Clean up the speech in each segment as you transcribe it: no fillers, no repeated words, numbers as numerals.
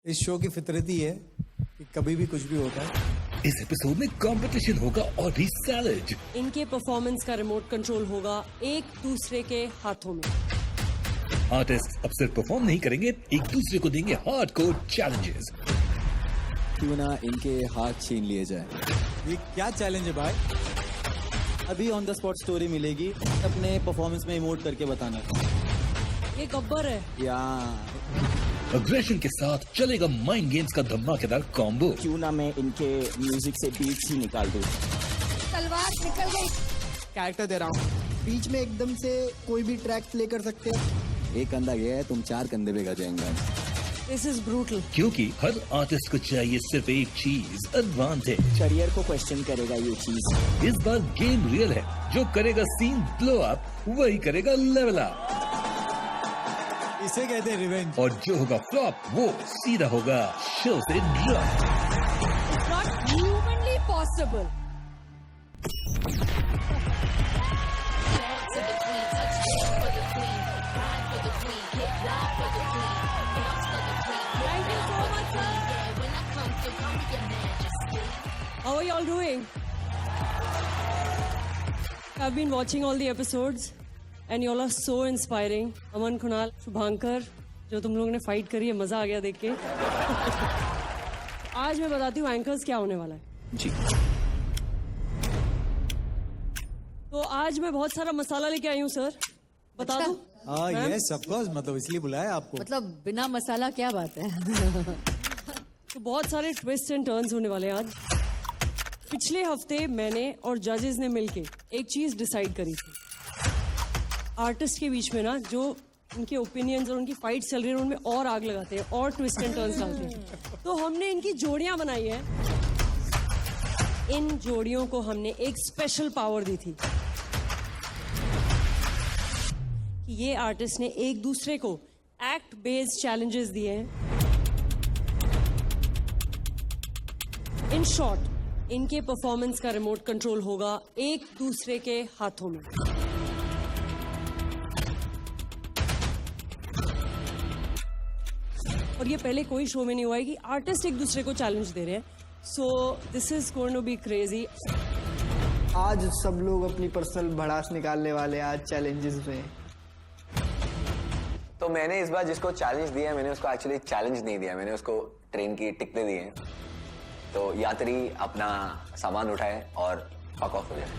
इस शो की फितरत ही है कि कभी भी कुछ भी होता है। इस एपिसोड में कंपटीशन होगा और भी सैलेड। इनके परफॉर्मेंस का रिमोट कंट्रोल होगा एक दूसरे के हाथों में। आर्टिस्ट अब सिर्फ परफॉर्म नहीं करेंगे, एक दूसरे को देंगे हार्डकोर चैलेंजेस। क्यों ना इनके हाथ छीन लिए जाए। ये क्या चैलेंज है भाई? अभी ऑन द स्पॉट स्टोरी मिलेगी, अपने परफॉर्मेंस में इमोट करके बताना। ये गब्बर है या अग्रेशन के साथ चलेगा माइंड गेम्स का धमाकेदार कॉम्बो। क्यों ना मैं इनके म्यूजिक से बीट्स ही निकाल दूं। तलवार निकल गई। कैरेक्टर दे रहा हूँ, बीच में एकदम से कोई भी ट्रैक प्ले कर सकते हैं। एक कंधा ये है, तुम 4 कंधे पे गजेंगे। This is brutal. क्योंकि हर आर्टिस्ट को चाहिए सिर्फ एक चीज, एडवांटेज। करियर को क्वेश्चन करेगा ये चीज। इस बार गेम रियल है, जो करेगा सीन ब्लो अप वही करेगा लेवल अप। इसे कहते हैं रिवेंज। और जो होगा फ्लॉप वो सीधा होगा शो से drop. Not humanly possible. How are you all doing? I've been watching all the episodes and you all are so inspiring. अमन, कुणाल, शुभांकर, जो तुम लोगों ने फाइट करी है, मजा आ गया देख के। आज मैं बताती हूँ एंकर्स क्या होने वाला है। जी। तो आज मैं बहुत सारा मसाला लेके आई हूँ सर, बता दूं? हाँ यस ऑफ कोर्स, मतलब इसलिए बुलाया आपको। मतलब बिना मसाला क्या बात है। तो बहुत सारे ट्विस्ट एंड टर्न्स होने वाले हैं आज। पिछले हफ्ते मैंने और जजेस ने मिलके एक चीज डिसाइड करी थी। आर्टिस्ट के बीच में ना जो उनके ओपिनियंस और उनकी फाइट चल रही है उनमें और आग लगाते हैं और ट्विस्ट एंड टर्न्स डालते हैं। तो हमने इनकी जोड़ियां बनाई हैं। इन जोड़ियों को हमने एक स्पेशल पावर दी थी कि ये आर्टिस्ट ने एक दूसरे को एक्ट बेस्ड चैलेंजेस दिए हैं। इन शॉर्ट, इनके परफॉर्मेंस का रिमोट कंट्रोल होगा एक दूसरे के हाथों में। और ये पहले कोई शो में नहीं हुआ है कि आर्टिस्ट एक दूसरे को चैलेंज दे रहे हैं। So this is going to be crazy. आज सब लोग अपनी पर्सनल भड़ास निकालने वाले हैं आज चैलेंजेस में। तो मैंने इस बार जिसको चैलेंज दिया, मैंने उसको एक्चुअली चैलेंज नहीं दिया, मैंने उसको ट्रेन की टिकटें दी हैं। तो यात्री अपना सामान उठाए और फक ऑफ हो जाए।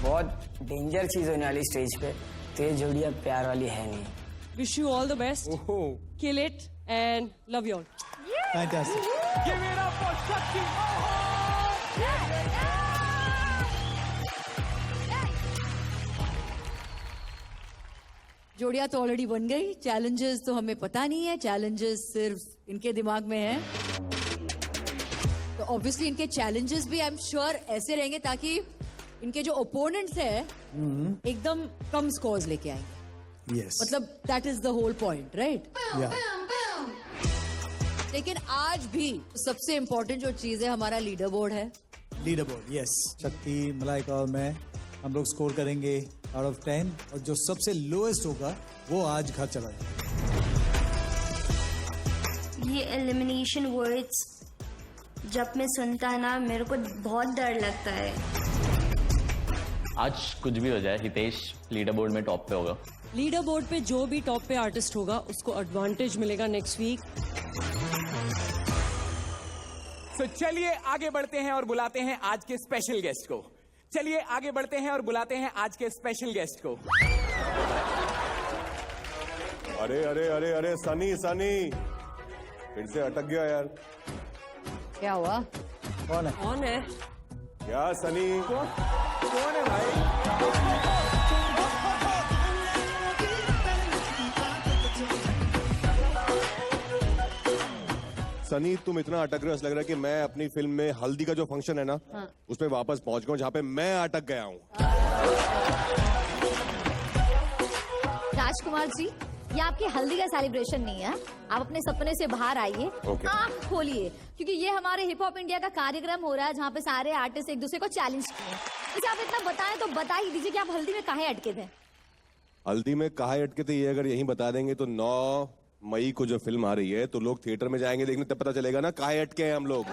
बहुत डेंजर चीज होने वाली स्टेज पे, तो ये जोड़ी अब प्यार वाली है नहीं। Wish you all the best, kill it and love you all. Fantastic. जोड़ियां तो ऑलरेडी बन गई, चैलेंजेस तो हमें पता नहीं है, चैलेंजेस सिर्फ इनके दिमाग में है। तो ऑब्वियसली इनके चैलेंजेस भी आई एम श्योर ऐसे रहेंगे ताकि इनके जो ओपोनेंट्स है एकदम कम स्कोर्स लेके आएंगे। यस, मतलब that is the whole point, right? लेकिन आज भी सबसे इम्पोर्टेंट जो चीज है हमारा लीडर बोर्ड है। Leader board, yes. Shakti, Malaika और मैं, हम लोग स्कोर करेंगे आउट ऑफ 10 और जो सबसे लोएस्ट होगा वो आज घर चला जाएगा। ये एलिमिनेशन वर्ड्स जब मैं सुनता है ना, मेरे को बहुत डर लगता है। आज कुछ भी हो जाए, हितेश लीडर बोर्ड में टॉप पे होगा। लीडर बोर्ड पे जो भी टॉप पे आर्टिस्ट होगा उसको एडवांटेज मिलेगा नेक्स्ट वीक। तो चलिए आगे बढ़ते हैं और बुलाते हैं आज के स्पेशल गेस्ट को। चलिए आगे बढ़ते हैं और बुलाते हैं आज के स्पेशल गेस्ट को। अरे अरे अरे अरे सनी सनी, फिर से अटक गया यार। क्या हुआ? कौन है? कौन है? क्या सनी? कौन है भाई? सनी, तुम इतना अटक रहे हो, लग रहा है कि मैं अपनी फिल्म में हल्दी का जो फंक्शन है ना, उसमें वापस पहुंच गया हूं जहां पे मैं अटक गया हूं। राजकुमार जी, ये आपकी हल्दी का सेलिब्रेशन नहीं है। आप अपने सपने से बाहर आइए, आंख खोलिए, क्योंकि ये हमारे हिप हॉप इंडिया का कार्यक्रम हो रहा है जहाँ पे सारे आर्टिस्ट एक दूसरे को चैलेंज किए। इसे आप इतना बताएं तो बता ही दीजिए कि आप हल्दी में काहे अटके थे। हल्दी में कहाँ अटके थे ये अगर यहीं बता देंगे तो 9 मई को जो फिल्म आ रही है तो लोग थिएटर में जाएंगे देखने, तब पता चलेगा ना कहाँ अटके हैं हम लोग।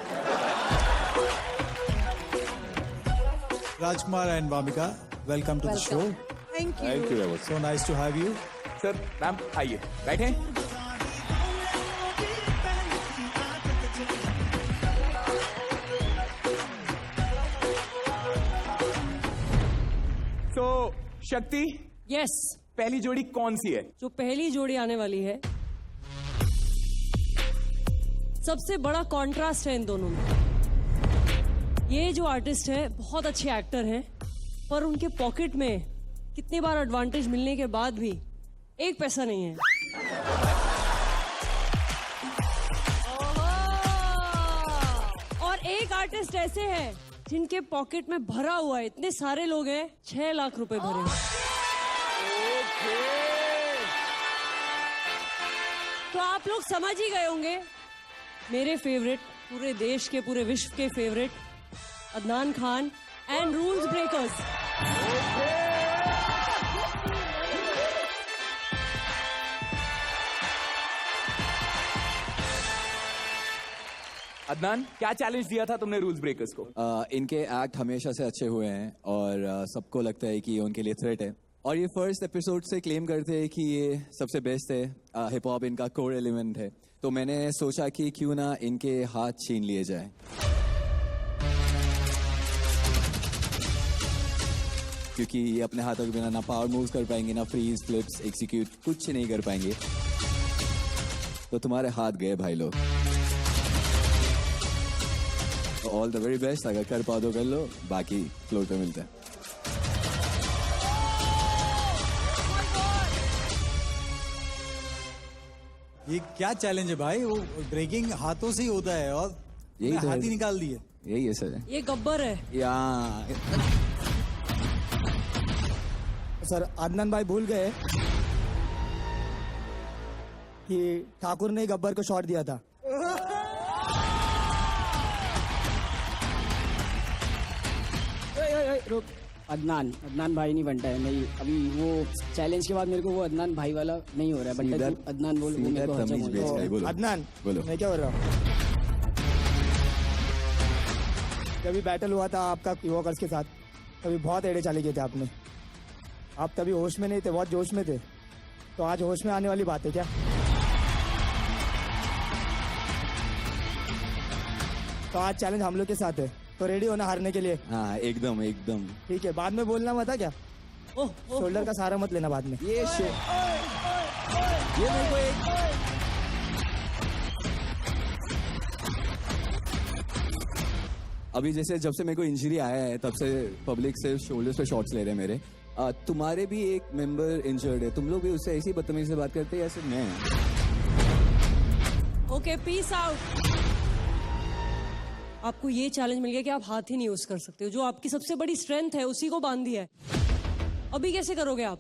Rajkumar and Vamika, welcome to the show. Thank you. Thank you very much. So nice to have you. Sir ma'am आइए बैठे। तो शक्ति, यस, पहली जोड़ी कौन सी है? जो पहली जोड़ी आने वाली है, सबसे बड़ा कॉन्ट्रास्ट है इन दोनों में। ये जो आर्टिस्ट है बहुत अच्छे एक्टर हैं, पर उनके पॉकेट में कितनी बार एडवांटेज मिलने के बाद भी एक पैसा नहीं है। और एक आर्टिस्ट ऐसे हैं जिनके पॉकेट में भरा हुआ है, इतने सारे लोग हैं, 6 लाख रुपए भरे हैं। तो आप लोग समझ ही गए होंगे, मेरे फेवरेट, पूरे देश के, पूरे विश्व के favourite Adnan Khan and rules breakers. Adnan, क्या चैलेंज दिया था तुमने रूल्स ब्रेकर्स को? इनके एक्ट हमेशा से अच्छे हुए हैं और सबको लगता है कि ये उनके लिए थ्रेट है, और ये फर्स्ट एपिसोड से क्लेम करते हैं कि ये सबसे बेस्ट है, हिप हॉप इनका कोर एलिमेंट है। तो मैंने सोचा कि क्यों ना इनके हाथ छीन लिए जाए। क्योंकि ये अपने हाथों के बिना ना पावर मूव्स कर पाएंगे, ना फ्रीज, फ्लिप्स, एग्जीक्यूट कुछ नहीं कर पाएंगे। तो तुम्हारे हाथ गए भाई लोग। ऑल द वेरी बेस्ट, अगर कर पाओ तो कर लो, बाकी फ्लोर पे मिलते हैं। ये क्या चैलेंज है भाई? वो ब्रेकिंग हाथों से ही होता है और यही तो हाथ ही निकाल दिए। यही है सर। ये गब्बर है सर, अदनान भाई भूल गए कि ठाकुर ने गब्बर को शॉट दिया था। रुक, अदनान भाई नहीं बनता है। नहीं, अभी वो चैलेंज के बाद मेरे को वो अदनान भाई वाला नहीं हो रहा है। बनता है अदनान बोल, वो मेरे को हजम हो रहा है। अदनान बोलो, मैं क्या बोल रहा हूँ? जब बैटल हुआ था आपका वॉकर्स के साथ, तभी बहुत एड़े चाले किए थे आपने। आप तभी होश में नहीं थे, बहुत जोश में थे। तो आज होश में आने वाली बात है क्या? तो आज चैलेंज हम लोग के साथ है, तो रेडी होना हारने के लिए। हाँ, एकदम एकदम ठीक है, बाद में बोलना मत क्या? शोल्डर का सहारा मत लेना बाद में। ये मेरे को एक अभी जैसे जब से मेरे को इंजरी आया है तब से पब्लिक से शोल्डर्स पे शॉट्स ले रहे हैं मेरे। तुम्हारे भी एक मेंबर इंजर्ड है, तुम लोग भी उससे ऐसी बदतमीजी से बात करते हैं या सिर्फ मैं? Okay, peace out. आपको ये चैलेंज मिल गया कि आप हाथ ही नहीं यूज कर सकते हो, जो आपकी सबसे बड़ी स्ट्रेंथ है उसी को बांध दिया है। अभी कैसे करोगे आप?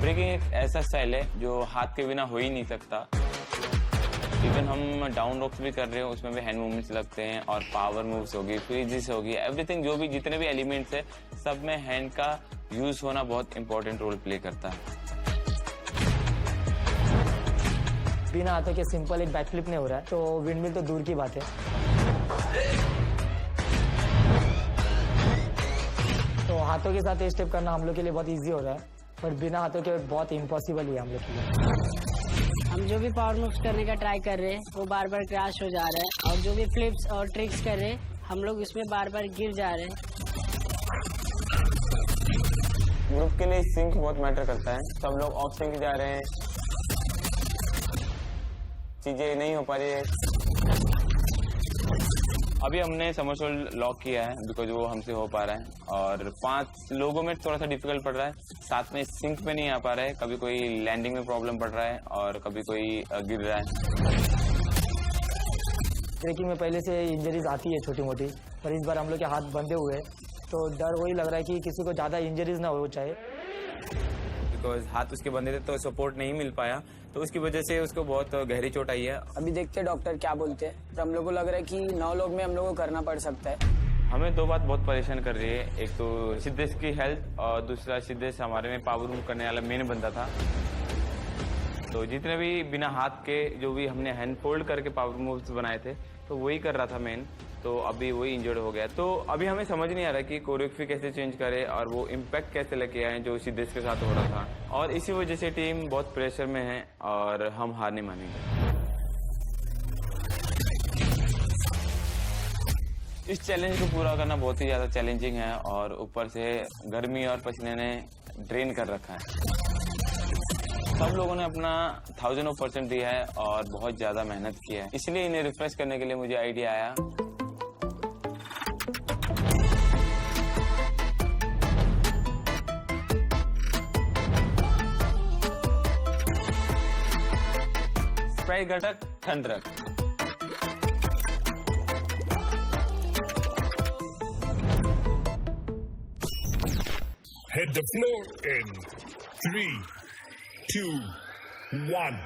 ब्रेकिंग एक ऐसा स्टाइल है जो हाथ के बिना हो ही नहीं सकता। इवन हम डाउन रॉक्स भी कर रहे हो, उसमें भी हैंड मूवमेंट्स लगते हैं और पावर मूव्स होगी, फ्रीजिस होगी, एवरीथिंग, जो भी जितने भी एलिमेंट्स है सब में हैंड का यूज होना बहुत इंपॉर्टेंट रोल प्ले करता है। बिना हाथों के सिंपल एक बैक फ्लिप नहीं हो रहा है, तो विंडमिल तो दूर की बात है। तो हाथों के साथ ये स्टेप करना हम लोग के लिए बहुत इजी हो रहा है, पर बिना हाथों के बहुत इम्पॉसिबल है हम लोग के लिए। हम जो भी पावर मूव्स करने का ट्राई कर रहे हैं वो बार बार क्रैश हो जा रहा है, और जो भी फ्लिप्स और ट्रिक्स कर रहे हैं हम लोग उसमें बार बार गिर जा रहे हैं। ग्रुप के लिए सिंक बहुत मैटर करता है। सब लोग ऑफ सिंक जा रहे हैं, चीजें नहीं हो पा रही है। अभी हमने समरसोल्ट लॉक किया है बिकॉज वो हमसे हो पा रहा है, और 5 लोगों में थोड़ा सा डिफिकल्ट पड़ रहा है, साथ में सिंक पे नहीं आ पा रहा है। कभी कोई लैंडिंग में प्रॉब्लम पड़ रहा है और कभी कोई गिर रहा है। ब्रेकिंग में पहले से इंजरीज आती है छोटी मोटी, पर इस बार हम लोग के हाथ बंधे हुए हैं, तो डर वही लग रहा है कि किसी को ज्यादा इंजरीज ना हो जाए। बिकॉज हाथ उसके बंधे थे तो सपोर्ट नहीं मिल पाया, तो उसकी वजह से उसको बहुत गहरी चोट आई है। अभी देखते हैं डॉक्टर क्या बोलते हैं, पर हम लोग को लग रहा है कि 9 लोग में हम लोग को करना पड़ सकता है। हमें दो बात बहुत परेशान कर रही है। एक तो सिद्धेश की हेल्थ और दूसरा सिद्धेश हमारे में पावर मूव करने वाला मेन बंदा था। तो जितने भी बिना हाथ के जो भी हमने हैंड फोल्ड करके पावर मूव्स बनाए थे तो वही कर रहा था मेन। तो अभी वही इंजर्ड हो गया। तो अभी हमें समझ नहीं आ रहा कि कोरियोग्राफी कैसे चेंज करे और वो इम्पैक्ट कैसे लेके आए जो सिद्धेश के साथ हो रहा था। और इसी वजह से टीम बहुत प्रेशर में है और हम हार नहीं मानेंगे। इस चैलेंज को पूरा करना बहुत ही ज़्यादा चैलेंजिंग है और ऊपर से गर्मी और पसीने ने ड्रेन कर रखा है। सब लोगों ने अपना 1000% दिया है और बहुत ज़्यादा मेहनत की है। इसलिए इन्हें रिफ्रेश करने के लिए मुझे आइडिया आया। स्प्राइट घटक ठंडक। Hit the floor in 3, 2, 1.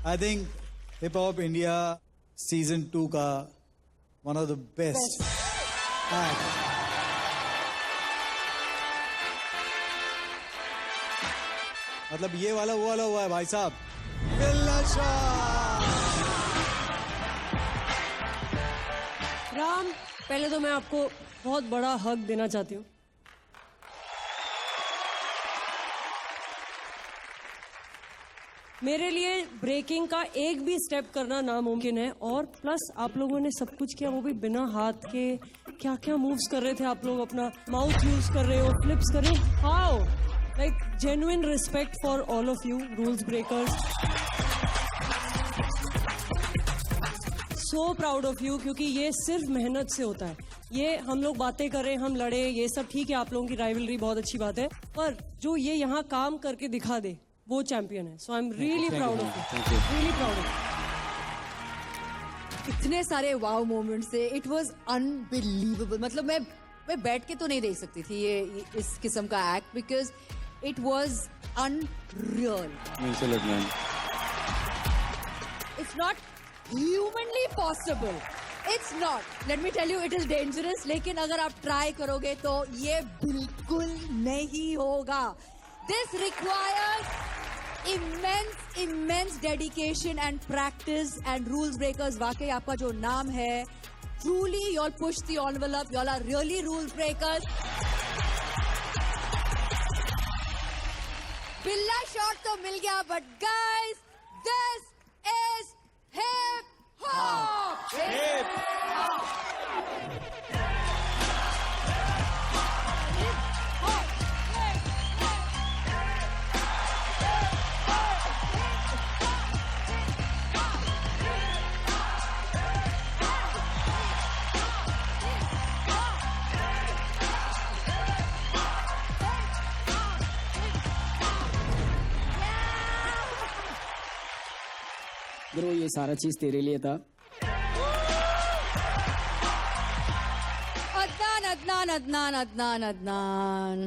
I think Hip Hop India Season 2 का one of the best act. मतलब ये वाला वो वाला हुआ है भाई साहब। राम, पहले तो मैं आपको बहुत बड़ा हक देना चाहती हूँ। मेरे लिए ब्रेकिंग का एक भी स्टेप करना नामुमकिन है और प्लस आप लोगों ने सब कुछ किया, वो भी बिना हाथ के। क्या क्या मूव्स कर रहे थे आप लोग, अपना माउथ यूज कर रहे हो, फ्लिप्स कर रहे हो। How, like genuine respect for all of you rules breakers. So proud of you, क्योंकि ये सिर्फ मेहनत से होता है। ये हम लोग बातें करें, हम लड़े, ये सब ठीक है, आप लोगों की राइवलरी बहुत अच्छी बात है, पर जो ये यहाँ काम करके दिखा दे वो चैंपियन है. So I am really proud of you, really proud of. इतने सारे वाव मोमेंट्स थे. It was unbelievable. मतलब मैं बैठ के तो नहीं देख सकती थी ये इस किस्म का act, because it was unreal. It's not humanly possible. It's not. Let me tell you, it is dangerous. लेकिन अगर आप ट्राई करोगे तो ये बिल्कुल नहीं होगा. This requires immense dedication and practice and rules breakers. वाकई आपका जो नाम है, truly y'all push the envelope. Y'all are really rules breakers. बिल्ला शॉट तो मिल गया, but guys, this is hip hop. Hip hop. Bro ये सारा चीज तेरे लिए था. अदनान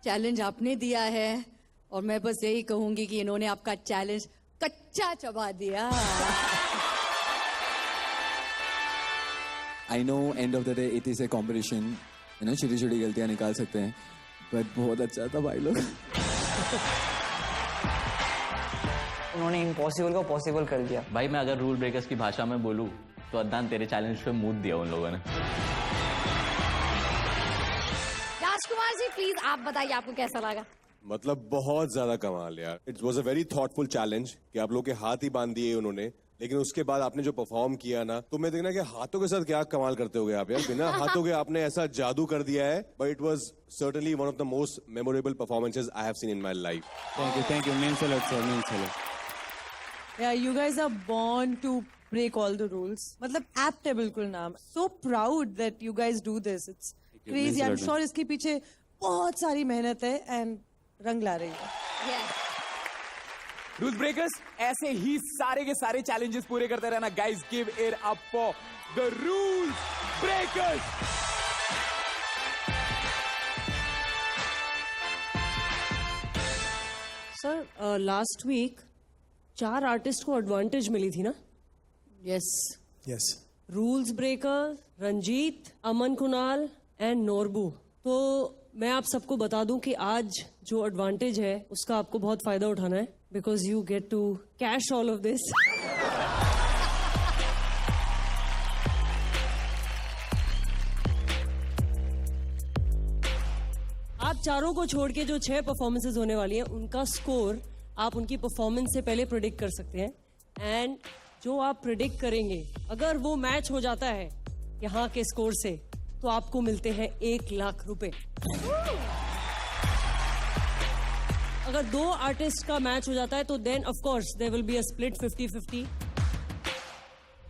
चैलेंज आपने दिया है और मैं बस यही कहूंगी कि इन्होंने आपका चैलेंज कच्चा चबा दिया. I know end of the day it is a competition. You know, छोटी छोटी गलतियां निकाल सकते हैं, but बहुत अच्छा था भाई लोग. उन्होंने इम्पॉसिबल को पॉसिबल कर दिया. भाई मैं अगर रूल ब्रेकर्स की भाषा में बोलूं तो अदनान तेरे चैलेंज पे मूड दिया उन लोगों ने. राजकुमार जी प्लीज आप बताइए आपको कैसा लगा. मतलब बहुत ज्यादा कमाल यार. It was a very thoughtful challenge कि आप लोग के हाथ ही बांध दिए उन्होंने, लेकिन उसके बाद आपने जो परफॉर्म किया ना, तो मैं देखना कि हाथों के साथ क्या कमाल करते होगे आप यार. बिना हाथों के आपने ऐसा जादू कर दिया है. But it was certainly one of the most memorable performances I have seen in my life. Thank you. Means a lot sir, means a lot. Yeah, you guys are born to break all the rules. मतलब apt है बिल्कुल नाम. So proud that you guys do this. It's crazy. I'm sure इसके पीछे बहुत सारी मेहनत है and रंग ला रही है. रूल्स ब्रेकर्स ऐसे ही सारे के सारे चैलेंजेस पूरे करते रहना. Guys give it up for the rules breakers. Sir last week 4 artist को एडवांटेज मिली थी ना. Yes yes. Rules breaker, Ranjit, Aman Kunal and Norbu. तो मैं आप सबको बता दूं कि आज जो एडवांटेज है उसका आपको बहुत फायदा उठाना है, because you get to cash all of this. आप चारों को छोड़ के जो 6 परफॉर्मेंसेज होने वाली हैं उनका स्कोर आप उनकी परफॉर्मेंस से पहले प्रेडिक्ट कर सकते हैं. एंड जो आप प्रेडिक्ट करेंगे अगर वो मैच हो जाता है यहाँ के स्कोर से तो आपको मिलते हैं 1 लाख रुपए. अगर 2 आर्टिस्ट का मैच हो जाता है तो then of course there will be a split 50-50.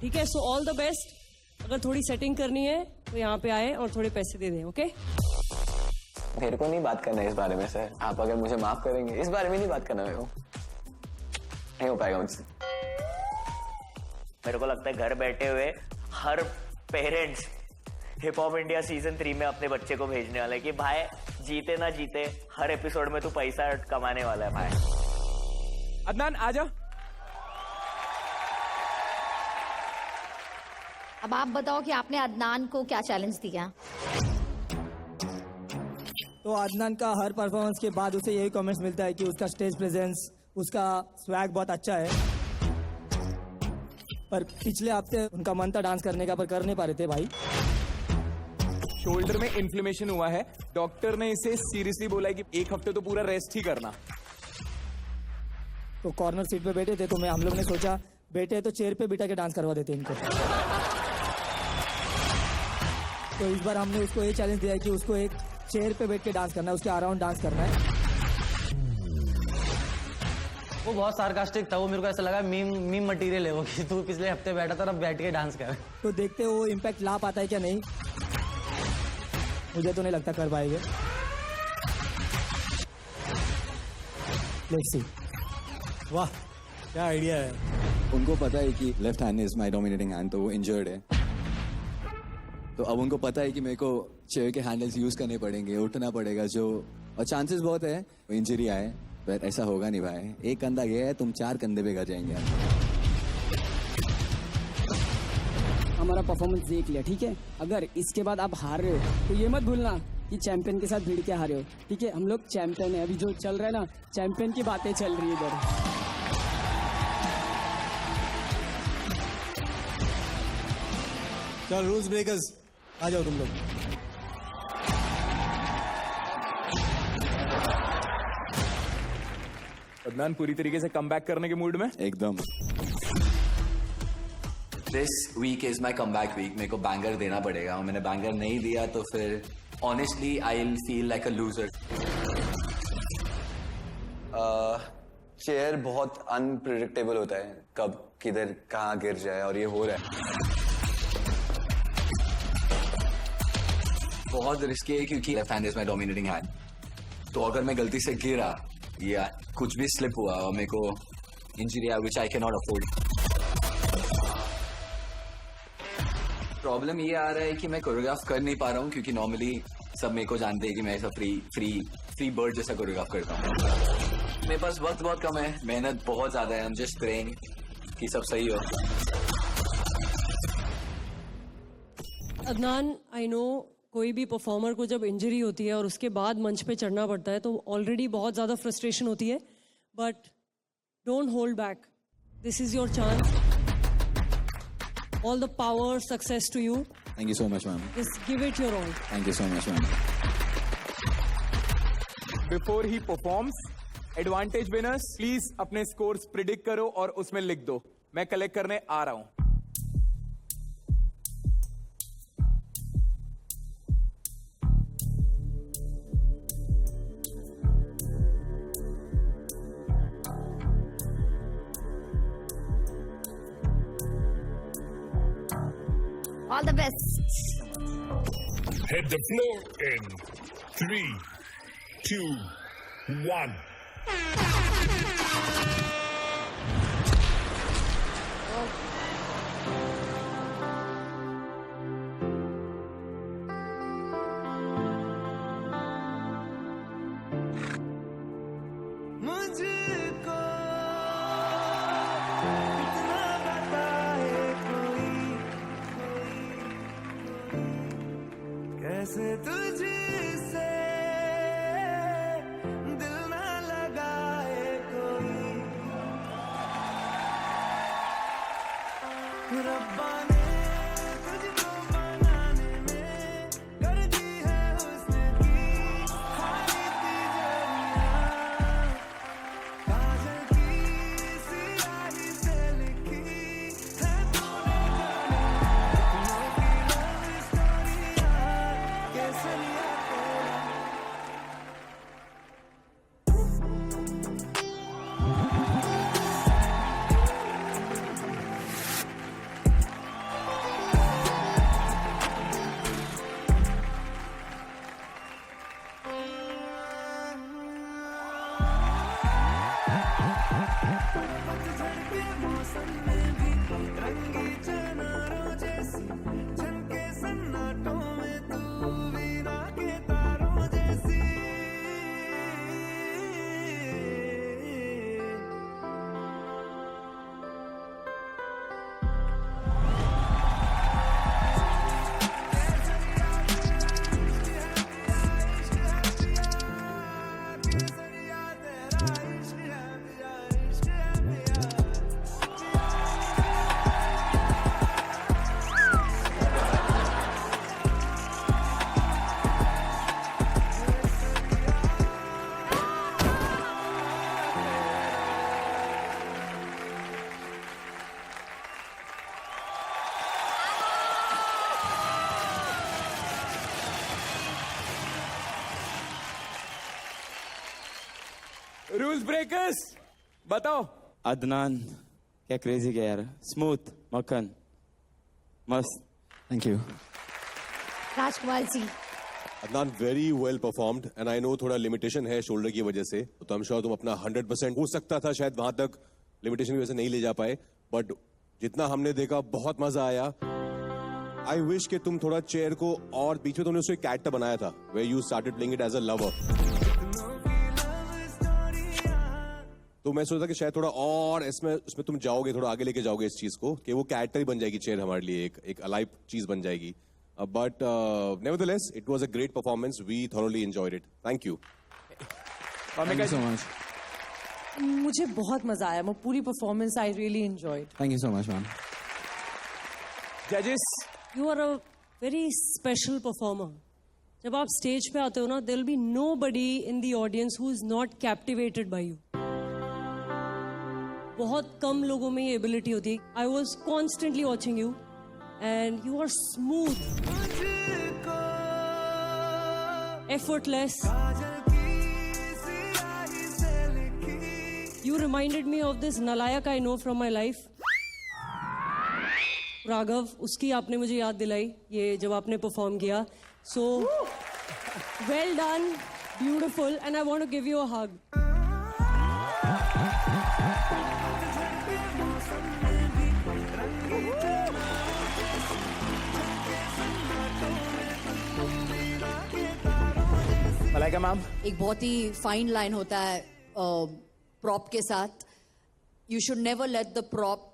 ठीक है. So all the best. अगर थोड़ी सेटिंग करनी है तो यहाँ पे आए और थोड़े पैसे दे दें. ओके मेरे को नहीं बात करना है इस बारे में सर. आप अगर मुझे माफ करेंगे, इस बारे में नहीं बात करना. मेरे को नहीं हो पाएगा मुझसे. मेरे को लगता है घर बैठे हुए हर parents hip hop India season 3 में अपने बच्चे को भेजने वाला है कि भाई जीते ना जीते हर एपिसोड में तू पैसा कमाने वाला है भाई. अदनान आजा. अब आप बताओ कि आपने अदनान को क्या चैलेंज दिया. तो अदनान का हर परफॉर्मेंस के बाद उसे यही कमेंट्स मिलता है कि उसका स्टेज प्रेजेंस, उसका स्वैग बहुत अच्छा है. पर पिछले हफ्ते उनका मन था डांस करने का, पर कर नहीं पा रहे थे भाई. शोल्डर में इन्फ्लेमेशन हुआ है. डॉक्टर ने इसे सीरियसली बोला है कि 1 हफ्ते तो पूरा रेस्ट ही करना. तो कॉर्नर सीट पे बैठे थे, तो हम लोग ने सोचा बैठे तो चेयर पे बिठा के डांस करवा देते इनको. तो इस बार हमने उसको ये चैलेंज दिया है कि उसको एक चेयर पे बैठ के डांस करना है, उसके अराउंड डांस करना है. वो बहुत सार्कास्टिक था. वो मेरे को ऐसा लगा मीम मटेरियल है वो, कि तू पिछले हफ्ते बैठा था अब बैठ के डांस कर. तो देखते वो इम्पैक्ट ला पाता है क्या नहीं. मुझे तो नहीं लगता कर पाएंगे. Let's see. वाह क्या आइडिया है. उनको पता है कि left hand is my dominating hand, तो वो इंजर्ड है. तो अब उनको पता है कि मेरे को चेयर के हैंडल्स यूज करने पड़ेंगे, उठना पड़ेगा, जो और चांसेस बहुत है इंजरी आए, पर ऐसा होगा नहीं भाई. एक कंधा गया है, तुम 4 कंधे पे कर जाएंगे. हमारा परफॉर्मेंस देख लिया, ठीक है. अगर इसके बाद आप हार रहे हो तो ये मत भूलना कि चैंपियन के साथ भिड़ के हारे हो, ठीक है. हम लोग चैंपियन है, अभी जो चल रहा है ना, चैंपियन की बातें चल रही है इधर. चलो रूल्स ब्रेकर्स आ जाओ तुम लोग. अदनान पूरी तरीके से कम बैक करने के मूड में. एकदम. This week is my come back week. मेरे को बैंगर देना पड़ेगा, और मैंने बैंगर नहीं दिया तो फिर honestly I will feel like a loser. Chair बहुत अनप्रिडिक्टेबल होता है, कब किधर कहाँ गिर जाए, और ये हो रहा है. बहुत रिस्की है क्योंकि left hand is my dominating hand. तो अगर मैं गलती से गिरा या कुछ भी स्लिप हुआ और मेरे को injury I which I can not afford. Problem ये आ रहा है कि मैं कोरियोग्राफ कर नहीं पा रहा हूँ, क्योंकि नॉर्मली सब मेरे को जानते हैं कि मैं ऐसा फ्री बर्ड जैसा कोरियोग्राफ करता हूँ. मेरे पास वक्त बहुत कम है, मेहनत बहुत ज्यादा है. आई एम जस्ट प्रेइंग कि सब सही हो. अदनान, आई नो कोई भी परफॉर्मर को जब इंजरी होती है और उसके बाद मंच पे चढ़ना पड़ता है तो ऑलरेडी बहुत ज़्यादा फ्रस्ट्रेशन होती है, but don't hold back. This is your chance. All the power, success to you. Thank you so much ma'am. Just give it your all. Thank you so much ma'am. Before he performs, advantage winners please अपने scores predict करो और उसमें लिख दो. मैं collect करने आ रहा हूं. All the best. Hit the floor in 3, 2, 1. कैसे तुझसे दिल ना लगाए कोई. रब्बा ने तुझको बनाने में कर दी है हुस्न की खाली तिजोरियां. काजल की सियाही से लिखी है तूने मौसम में भी रंगी चनारों जैसी झनके सन्नाटों में तू वीणा के तारों जैसी. रूल्स ब्रेकर्स बताओ. अदनान क्या क्रेजी गया यार. स्मूथ मक्खन मस्त. Thank you. Rajkumar ji, Adnan very well performed and I know थोड़ा लिमिटेशन है शोल्डर की वजह से, तो आई एम श्योर तुम अपना 100% हो सकता था, शायद वहां तक लिमिटेशन की वजह से नहीं ले जा पाए, बट जितना हमने देखा बहुत मजा आया। आई विश कि तुम थोड़ा चेयर को और बीच में तुमने उसको एक कैरेक्टर बनाया था where you started playing it as a lover। तो मैं सोचता कि शायद थोड़ा और इसमें तुम जाओगे, थोड़ा आगे लेके जाओगे इस चीज को कि वो कैरेक्टर ही बन जाएगी चेयर हमारे लिए, एक अलाइव चीज बन जाएगी। But nevertheless it was a great performance, we thoroughly enjoyed it, thank you। Thank you so much। मुझे बहुत मजा आया, मैं पूरी performance I really enjoyed. Thank you so much, ma'am। Judges, You are a very special performer. जब आप stage पे आते हो ना, there will be nobody in the audience who is not captivated by you. बहुत कम लोगों में ये एबिलिटी होती है। I was constantly watching you, and you are smooth, effortless. You reminded me of this Nalayak I know from my life. Raghav, उसकी आपने मुझे याद दिलाई ये जब आपने परफॉर्म किया। So well done, beautiful, and I want to give you a hug. Malaika ma'am, एक बहुत ही फाइन लाइन होता है प्रॉप के साथ। You should never let the prop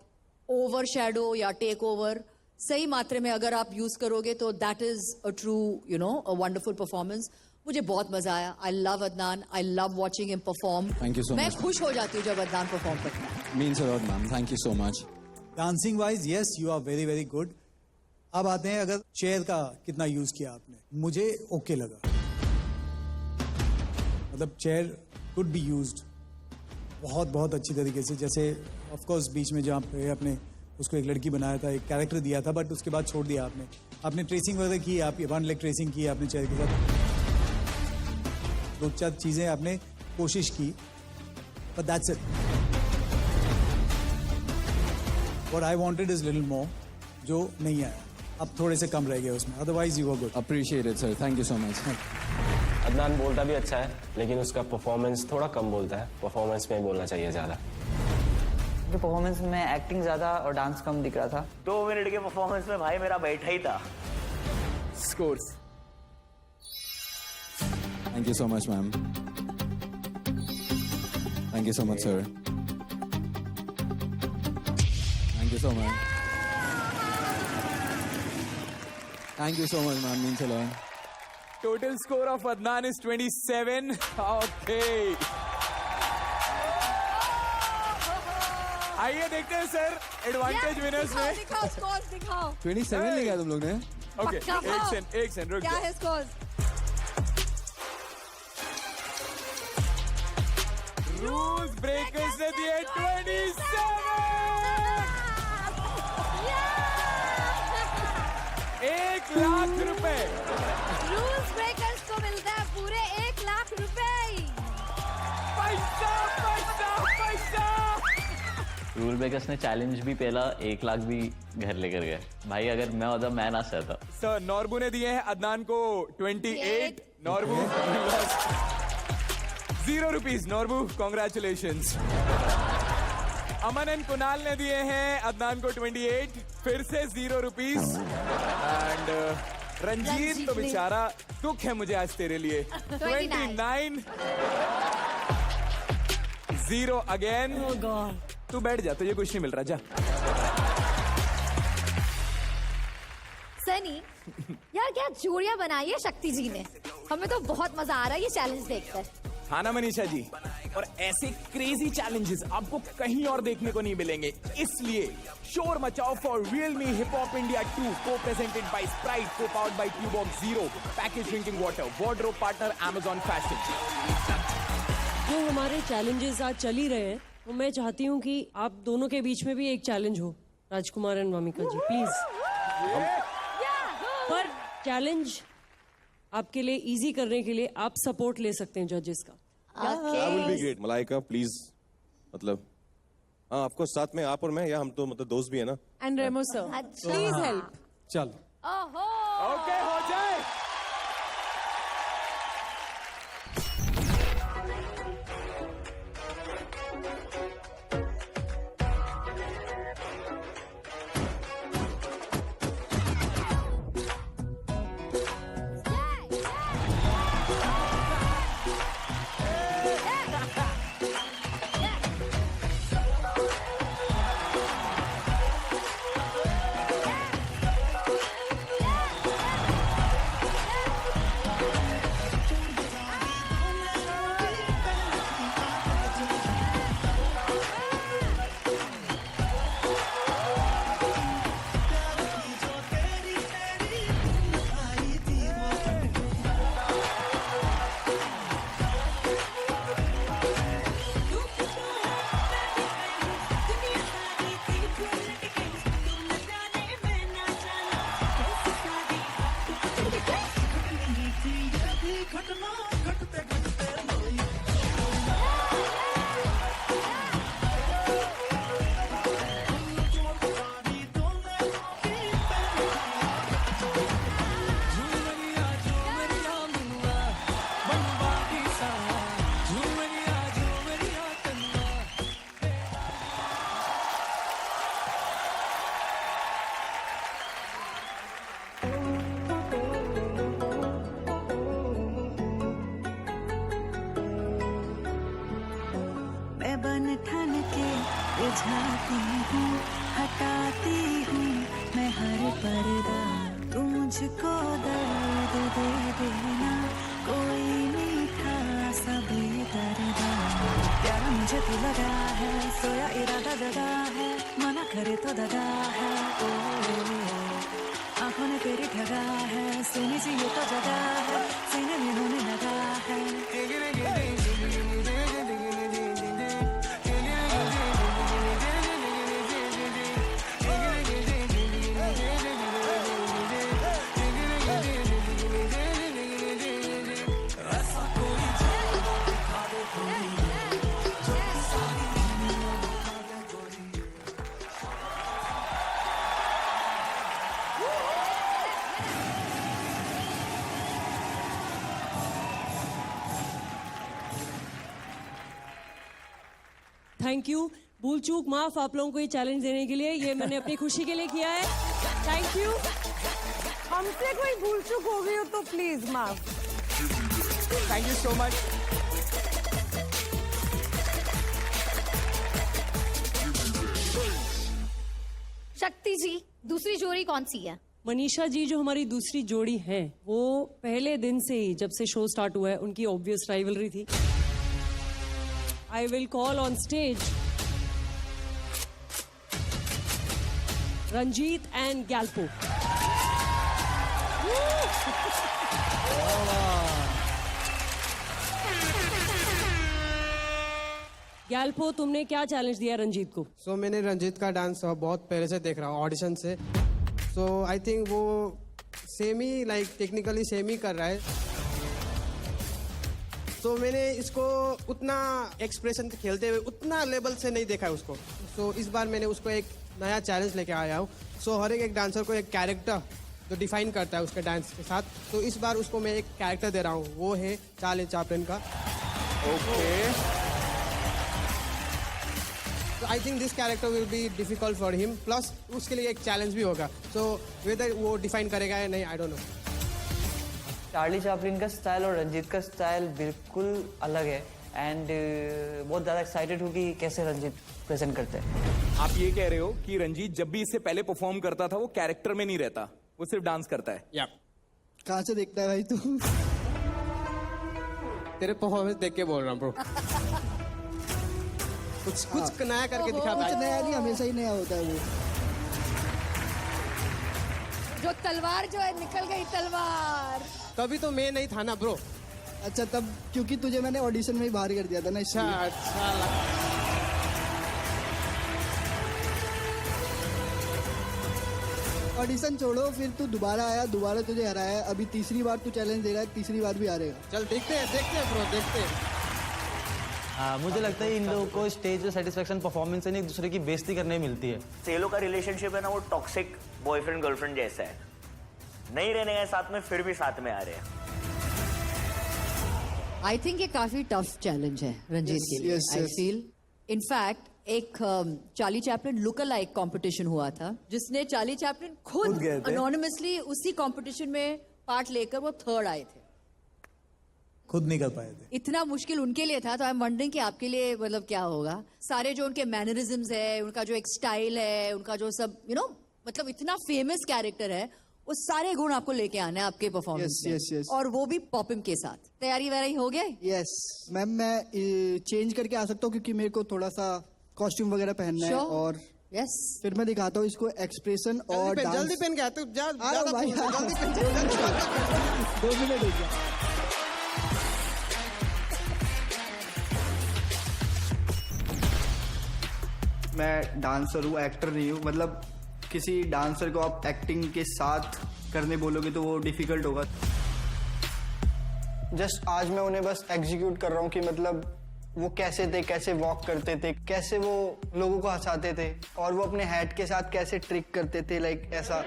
over shadow या टेक ओवर। सही मात्रे में अगर आप यूज करोगे तो that is a true a wonderful performance. मुझे बहुत मजा आया। I love Adnan, I love watching him perform. Thank you so मैं much। खुश हो जाती हूँ जब अदनान परफॉर्म करता है। Means a lot, ma'am। Thank you so much। Dancing wise yes you are very very good. अब आते हैं अगर चेयर का कितना यूज किया आपने, मुझे ओके लगा, मतलब चेयर कुड बी यूज्ड बहुत बहुत अच्छी तरीके से। जैसे ऑफ कोर्स बीच में जहाँ पे आपने उसको एक लड़की बनाया था, एक कैरेक्टर दिया था, बट उसके बाद छोड़ दिया आपने ट्रेसिंग वगैरह की, आप 1 लेग ट्रेसिंग की आपने चेयर के साथ, 2-4 चीजें आपने कोशिश की, but that's it. What I wanted is little more, जो नहीं आया, अब थोड़े से कम रह गए उसमें, otherwise you were good. Appreciate it, sir। Thank you so much। Adnan बोलता भी अच्छा है, लेकिन उसका परफॉर्मेंस थोड़ा कम बोलता है। परफॉर्मेंस में बोलना चाहिए ज्यादा। जो परफॉर्मेंस में एक्टिंग ज्यादा और डांस कम दिख रहा था। 2 मिनट के परफॉर्मेंस में भाई मेरा बैठा ही था। Scores. Thank you so much, ma'am। Thank you so much, sir। Thank you so much। Thank you so much, ma'am। Means a lot। Total score of Adnan is 27. Okay. आइए देखते हैं sir advantage winners में। दिखाओ score दिखाओ। 27 ले गया तुम लोग ने। ओके, एक सेकंड रुक क्या जाओ। है स्कोर? रूल्स ब्रेकर्स ने दिए 27। 1 लाख रुपए। रूल्स ब्रेकर्स को मिलता है पूरे 1 लाख रुपए। पैसा पैसा पैसा। रूल ब्रेकर्स ने चैलेंज भी पहला 1 लाख भी घर लेकर गए। भाई अगर मैं होता मैं ना सहता। सर नॉर्बू ने दिए हैं अदनान को 28। Norbu 0 rupees. Norbu congratulations. Aman and Kunal ने दिए हैं अदनान को 28, फिर से 0 रुपीज। एंड रंजीत तो बेचारा दुख है मुझे आज तेरे लिए 29। 0 अगेन। तू बैठ जा, तुझे कुछ नहीं मिल रहा, जा। सनी यार क्या जोड़ियां बनाई है शक्ति जी ने, हमें तो बहुत मजा आ रहा है ये चैलेंज देखकर। हाँ ना मनीषा जी, और ऐसे क्रेजी चैलेंजेस आपको कहीं और देखने को नहीं मिलेंगे, इसलिए शोर मचाओ for real me hip hop India 2 को presented by Sprite, co powered by Tuborg zero, package drinking water, wardrobe partner Amazon fashion. जो हमारे चैलेंजेस आज चल ही रहे हैं, तो मैं चाहती हूँ कि आप दोनों के बीच में भी एक चैलेंज हो, राजकुमार एंड वामिका जी प्लीज। पर चैलेंज आपके लिए इजी करने के लिए आप सपोर्ट ले सकते हैं जजेस का। That will be great। Malaika please, मतलब हाँ आपको साथ में आप और मैं, या हम तो मतलब दोस्त भी है ना। And Remo sir please help. चल ओके हो जाए। मैं बन ठन के रिझाती हूँ, हटाती हूँ मैं हर पर्दा, तू मुझको दर्द दे देना, कोई मीठा सा बेदर्दा। प्यारा मुझे तो लगा है, सोया इरादा दगा है, मना करे तो दगा है। आंखों ने तेरी ठगा है, सोनी सी ये तो जगह है, सीने में होने लगा है। Thank you. भूल चूक माफ आप लोगों को ये चैलेंज देने के लिए, ये मैंने अपनी खुशी के लिए किया है। Thank you. हमसे कोई भूल चूक हो गई हो तो प्लीज माफ। Thank you so much. शक्ति जी, दूसरी जोड़ी कौन सी है? मनीषा जी जो हमारी दूसरी जोड़ी है, वो पहले दिन से ही जब से शो स्टार्ट हुआ है उनकी ऑब्वियस राइवलरी थी। I will call on stage Ranjit and Galpo. Galpo, तुमने क्या चैलेंज दिया रंजीत को? मैंने रंजीत का डांस बहुत पहले से देख रहा हूँ ऑडिशन से। आई थिंक वो सेम ही टेक्निकली सेम ही कर रहा है। मैंने इसको उतना एक्सप्रेशन खेलते हुए उतना लेवल से नहीं देखा है उसको। इस बार मैंने उसको एक नया चैलेंज लेके आया हूँ। हर एक डांसर को एक कैरेक्टर जो डिफाइन करता है उसके डांस के साथ, तो इस बार उसको मैं एक कैरेक्टर दे रहा हूँ, वो है चार्ली चैपलिन का। I think this character will be difficult for him, plus उसके लिए एक चैलेंज भी होगा। वेदर वो डिफाइन करेगा या नहीं, I don't know. Charlie Chaplin का स्टाइल और रंजीत का स्टाइल बिल्कुल अलग है एंड बहुत ज़्यादा एक्साइटेड हूँ कि कैसे रंजीत प्रेजेंट करते हैं। आप ये कह रहे हो कि रंजीत जब भी इससे पहले परफॉर्म करता था वो कैरेक्टर में नहीं रहता, वो सिर्फ डांस करता है? या कहाँ से देखता है भाई तू? तेरे परफॉर्मेंस देख के बोल रहा हूँ ब्रो। कुछ नया करके दिखा। कुछ नया नहीं, हमेशा ही नया होता है वो। जो तलवार जो है निकल गई तलवार। तभी तो मैं नहीं था ना ब्रो। अच्छा तब, क्योंकि तुझे मैंने ऑडिशन में ही बाहर कर दिया था ना। अच्छा ऑडिशन छोड़ो, फिर तू दोबारा आया, दोबारा तुझे हराया, अभी तीसरी बार तू चैलेंज दे रहा है, तीसरी बार भी हारेगा। चल देखते हैं ब्रो, देखते हैं। मुझे लगता है इन लोगों को स्टेज पे सेटिस्फेक्शन परफॉर्मेंस से नहीं, एक दूसरे की बेइज्जती करने मिलती है। सेलो का रिलेशनशिप है ना, वो टॉक्सिक बॉयफ्रेंड गर्लफ्रेंड जैसा है, नहीं रहने गए साथ में फिर भी साथ में आ रहे हैं। आई थिंक ये काफी टफ चैलेंज है रंजीत के लिए। आई फील इनफैक्ट एक Charlie Chaplin look alike competition हुआ था, जिसने चार्ली चैपलिन खुद अनोनिमसली उसी कंपटीशन में पार्ट लेकर वो थर्ड आए थे। खुद नहीं कर पाए थे। इतना मुश्किल उनके लिए था, तो आई एम वंडरिंग कि आपके लिए मतलब क्या होगा। सारे जो उनके मैनरिज्म्स है, उनका जो एक स्टाइल है, उनका जो सब मतलब इतना फेमस कैरेक्टर है, वो सारे गुण आपको लेके आने हैं आपके परफॉर्मेंस में। और वो भी पॉपिम के साथ। तैयारी वैयारी हो गया? यस मैम, मैं चेंज करके आ सकता हूँ क्योंकि मेरे को थोड़ा सा कॉस्ट्यूम वगैरह पहनना है। और यस फिर मैं दिखाता हूँ इसको एक्सप्रेशन और डांस। जल्दी पहन के आ, तू ज्यादा भाई, जल्दी पहन के। 2 मिनट हो गया। मैं डांसर हूँ, एक्टर नहीं हूँ। मतलब किसी डांसर को आप एक्टिंग के साथ करने बोलोगे तो वो डिफिकल्ट होगा। जस्ट आज मैं उन्हें बस एग्जीक्यूट कर रहा हूँ कि मतलब वो कैसे थे, कैसे वॉक करते थे, कैसे वो लोगों को हंसाते थे, और वो अपने हैट के साथ कैसे ट्रिक करते थे, लाइक ऐसा।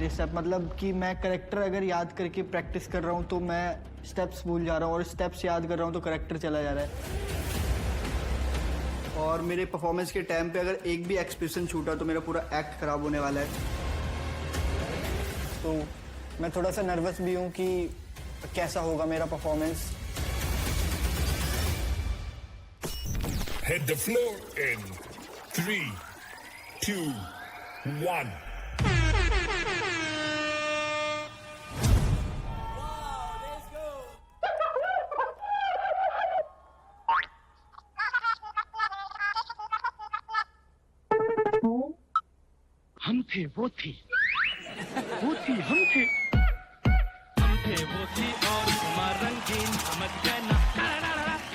ये सब मतलब कि मैं करेक्टर अगर याद करके प्रैक्टिस कर रहा हूँ तो मैं स्टेप्स भूल जा रहा हूँ, और स्टेप्स याद कर रहा हूँ तो करेक्टर चला जा रहा है। और मेरे परफॉर्मेंस के टाइम पे अगर एक भी एक्सप्रेशन छूटा तो मेरा पूरा एक्ट खराब होने वाला है। तो मैं थोड़ा सा नर्वस भी हूँ कि कैसा होगा मेरा performance. Hit the floor in 3, 2, 1. हम थे वो थी वो थी हम थे वो थी और कुमार रंगीन समझ गए ना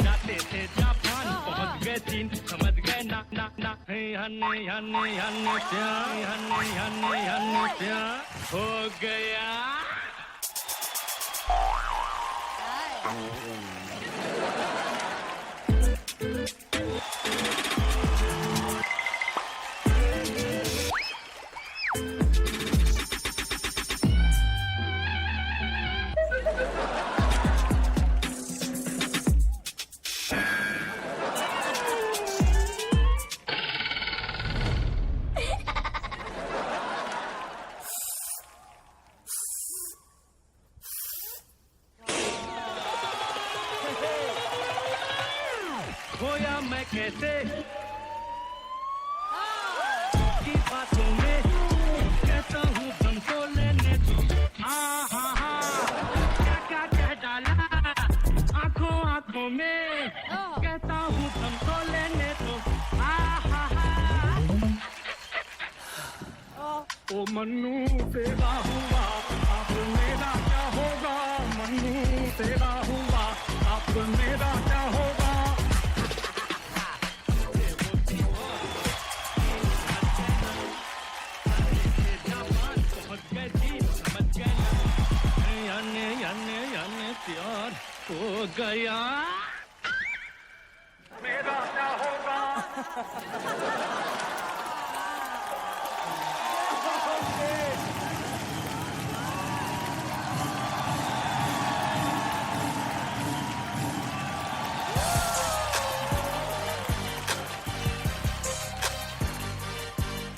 जाते थे जापान पहुंच गए चीन समझ गए ना ना ना हन्ने हन्ने हन्ने प्यार हन्ने हन्ने हन्ने प्यार हो गया खोया मैं कैसे की बातों में कहता हूँ तुमको लेने दो क्या क्या कह डाला आंखों आंखों में कहता हूँ तुमको लेने दो ओ मन्नू तेरा हुआ अब मेरा क्या होगा मन्नू तेरा हुआ अब मेरा क्या होगा प्यार हो गया मेरा क्या होगा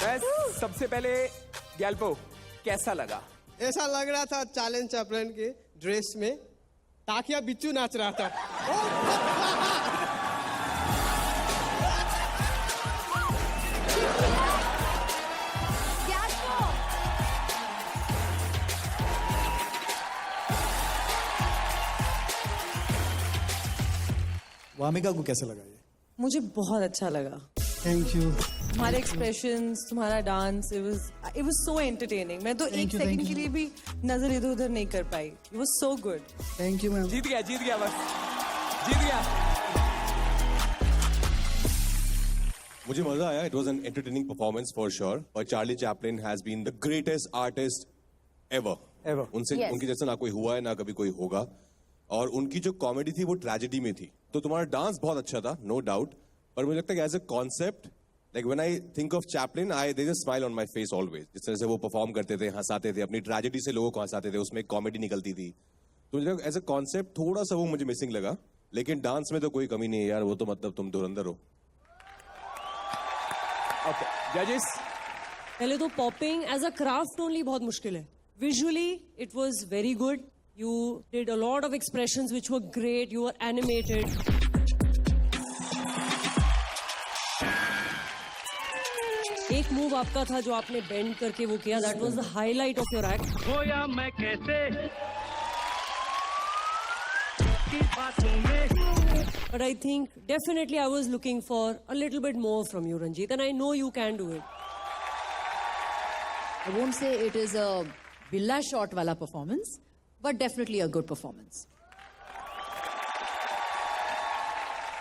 बस सबसे पहले गैल्पो कैसा लगा? ऐसा लग रहा था चैलेंज चैंपियन के ड्रेस में ताकिया बिच्चू नाच रहा था। वामिका को कैसा लगा ये? मुझे बहुत अच्छा लगा। Thank you. तुम्हारे एक्सप्रेशंस, तुम्हारा dance, it was so entertaining. मैं तो एक सेकंड के लिए भी नजर इधर उधर नहीं कर पाई। It was so good. Thank you ma'am. जीत गया बस जीत गया। मुझे मजा आया। It was an entertaining performance for sure. और Charlie Chaplin has been the greatest artist ever. उनसे Yes. उनके जैसा ना कोई हुआ है ना कभी कोई होगा। और उनकी जो कॉमेडी थी वो ट्रेजेडी में थी। तो तुम्हारा डांस बहुत अच्छा था, नो डाउट। पर मुझे लगता है कि as a concept, like when I think of Chaplin, there is a smile on my face always. जिस तरह से वो परफॉर्म करते थे, हंसाते थे, अपनी ट्रेजेडी से लोगों को हंसाते थे, उसमें कॉमेडी निकलती थी। तो मुझे एज ए कॉन्सेप्ट थोड़ा सा वो मुझे मिसिंग लगा। लेकिन डांस में तो कोई कमी नहीं है यार, वो तो मतलब तुम धुरंधर हो। ओके जजेस, पहले तो popping as a craft only बहुत मुश्किल है। Visually it was very good, you did a lot of expressions which were great, you were animated. एक मूव आपका था जो आपने बेंड करके वो किया, that was the highlight of your act. खोया मैं कैसे की बातों में But I think definitely I was looking for a little bit more from you, Ranjit, and I know you can do it. I won't say it is a Billa shot wala performance, but definitely a good performance.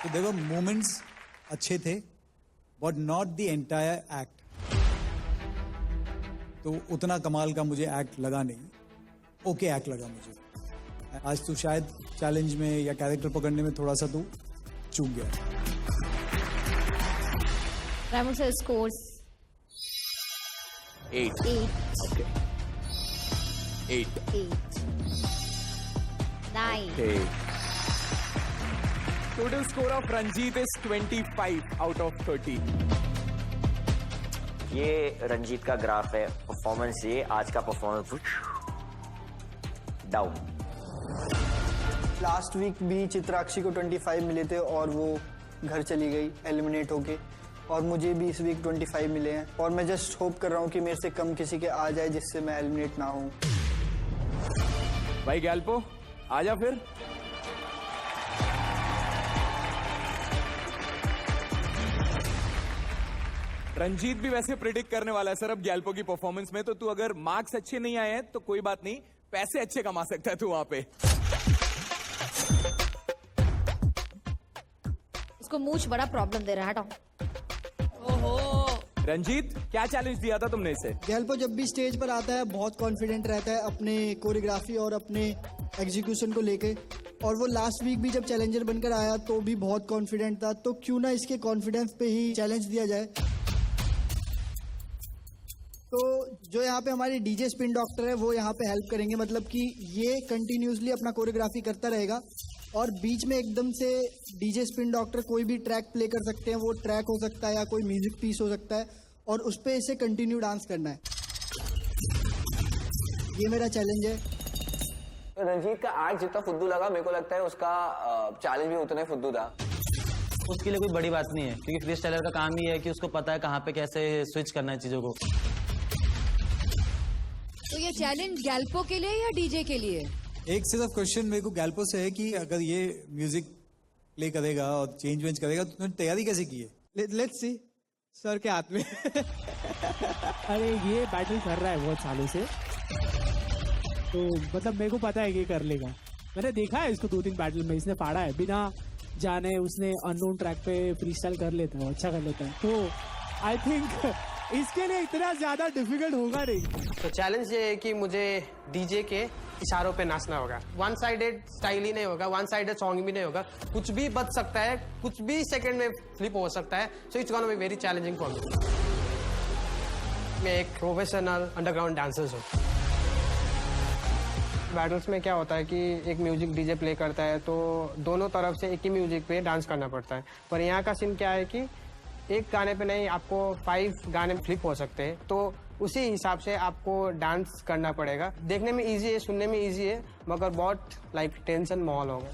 So there were moments अच्छे थे, but not the entire act. तो उतना कमाल का मुझे act लगा नहीं, okay act लगा मुझे। आज तो शायद चैलेंज में या कैरेक्टर पकड़ने में थोड़ा सा तो चूक गया। I would say scores 8. 8, Okay. 8. 8, 9. Okay. Total score of Ranjit is 25 out of 30. ये रंजीत का ग्राफ है परफॉर्मेंस। ये आज का परफॉर्मेंस डाउन। लास्ट वीक भी चित्राक्षी को 25 मिले थे और वो घर चली गई एलिमिनेट होके, और मुझे भी इस वीक 25 मिले हैं, और मैं जस्ट होप कर रहा हूँ कि मेरे से कम किसी के आ जाए जिससे मैं एलिमिनेट ना हूँ। भाई गैल्पो आजा फिर। रंजीत भी वैसे प्रिडिक्ट करने वाला है सर अब गैल्पो की परफॉर्मेंस में, तो तू अगर मार्क्स अच्छे नहीं आए हैं तो कोई बात नहीं, पैसे अच्छे कमा सकता है तू वहां पे। इसको मूछ बड़ा प्रॉब्लम दे रहा है, हटाओ। ओहो रंजीत क्या चैलेंज दिया था तुमने इसे? गैल्पो जब भी स्टेज पर आता है बहुत कॉन्फिडेंट रहता है अपने कोरियोग्राफी और अपने एग्जीक्यूशन को लेके, और वो लास्ट वीक भी जब चैलेंजर बनकर आया तो भी बहुत कॉन्फिडेंट था, तो क्यों ना इसके कॉन्फिडेंस पे ही चैलेंज दिया जाए। तो जो यहाँ पे हमारे डीजे स्पिन डॉक्टर है वो यहाँ पे हेल्प करेंगे, मतलब कि ये कंटिन्यूसली अपना कोरियोग्राफी करता रहेगा और बीच में एकदम से डीजे स्पिन डॉक्टर कोई भी ट्रैक प्ले कर सकते हैं, वो ट्रैक हो सकता है या कोई म्यूजिक पीस हो सकता है, और उस पे इसे कंटिन्यू डांस करना है। ये मेरा चैलेंज है। रंजीत का आज जितना फुद्दू लगा मेरे को लगता है उसका चैलेंज भी उतना ही फुद्दू था। उसके लिए कोई बड़ी बात नहीं है, क्योंकि फ्री स्टाइलर का काम ही है कि उसको पता है कहाँ पे कैसे स्विच करना है चीजों को। तो ये चैलेंज गैल्पो के लिए या डीजे के लिए? एक सिर्फ क्वेश्चन मेरे को गैल्पो से है कि अगर ये म्यूजिक प्ले करेगा और चेंज वेंज करेगा तो तुमने तैयारी कैसे की है? लेट्स सी सर के हाथ में। अरे ये बैटल कर रहा है बहुत सालों से, तो मतलब मेरे को पता है कि ये कर लेगा। मैंने देखा है इसको 2-3 बैटल में, इसने फाड़ा है बिना जाने, उसने अननोन ट्रैक पे फ्रीस्टाइल कर लेता है, अच्छा कर लेता है, तो आई थिंक इसके लिए इतना ज्यादा डिफिकल्ट होगा नहीं। तो चैलेंज ये है कि मुझे डीजे के इशारों पे नाचना होगा। वन साइडेड स्टाइल ही नहीं होगा, वन साइडेड सॉन्ग भी नहीं होगा, कुछ भी बच सकता है, कुछ भी सेकंड में फ्लिप हो सकता है। So it's gonna be very challenging for me. मैं एक प्रोफेशनल अंडरग्राउंड डांसर हूँ। बैटल्स में क्या होता है कि एक म्यूजिक डीजे प्ले करता है तो दोनों तरफ से एक ही म्यूजिक पे डांस करना पड़ता है, पर यहाँ का सीन क्या है कि एक गाने पे नहीं, आपको 5 गाने फ्लिप हो सकते हैं, तो उसी हिसाब से आपको डांस करना पड़ेगा। देखने में इजी है, सुनने में इजी है, मगर बहुत टेंशन माहौल होगा।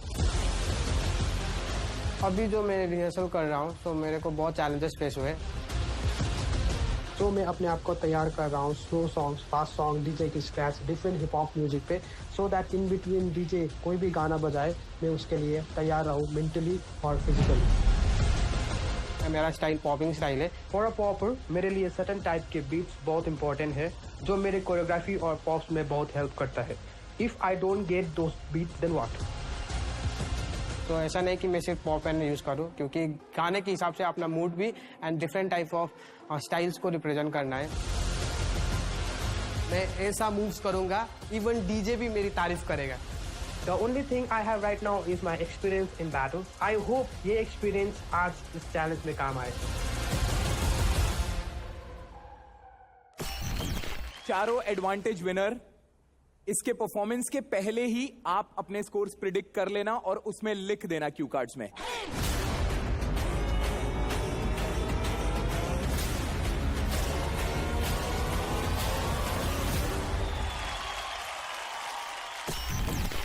अभी जो मैं रिहर्सल कर रहा हूँ तो मेरे को बहुत चैलेंजेस फेस हुए, तो मैं अपने आप को तैयार कर रहा हूँ slow songs, fast song, DJ की scratch, different hip hop music पे, so that in between DJ कोई भी गाना बजाए मैं उसके लिए तैयार रहूँ मेंटली और फिजिकली। मेरा स्टाइल पॉपिंग स्टाइल है। फॉर अ पॉपर मेरे लिए सर्टेन टाइप के बीट्स बहुत इंपॉर्टेंट है, जो मेरे कोरियोग्राफी और पॉप्स में बहुत हेल्प करता है। If I don't get those beats then what? तो ऐसा नहीं कि मैं सिर्फ पॉप एंड यूज करूँ, क्योंकि गाने के हिसाब से अपना मूड भी and different type of styles को रिप्रेजेंट करना है। मैं ऐसा मूव्स करूंगा इवन डीजे भी मेरी तारीफ करेगा। The only thing I have right now is my experience in battle. I hope ये experience आज इस challenge में काम आए। चारों एडवांटेज विनर, इसके परफॉर्मेंस के पहले ही आप अपने स्कोर्स प्रिडिक्ट कर लेना और उसमें लिख देना क्यू कार्ड्स में।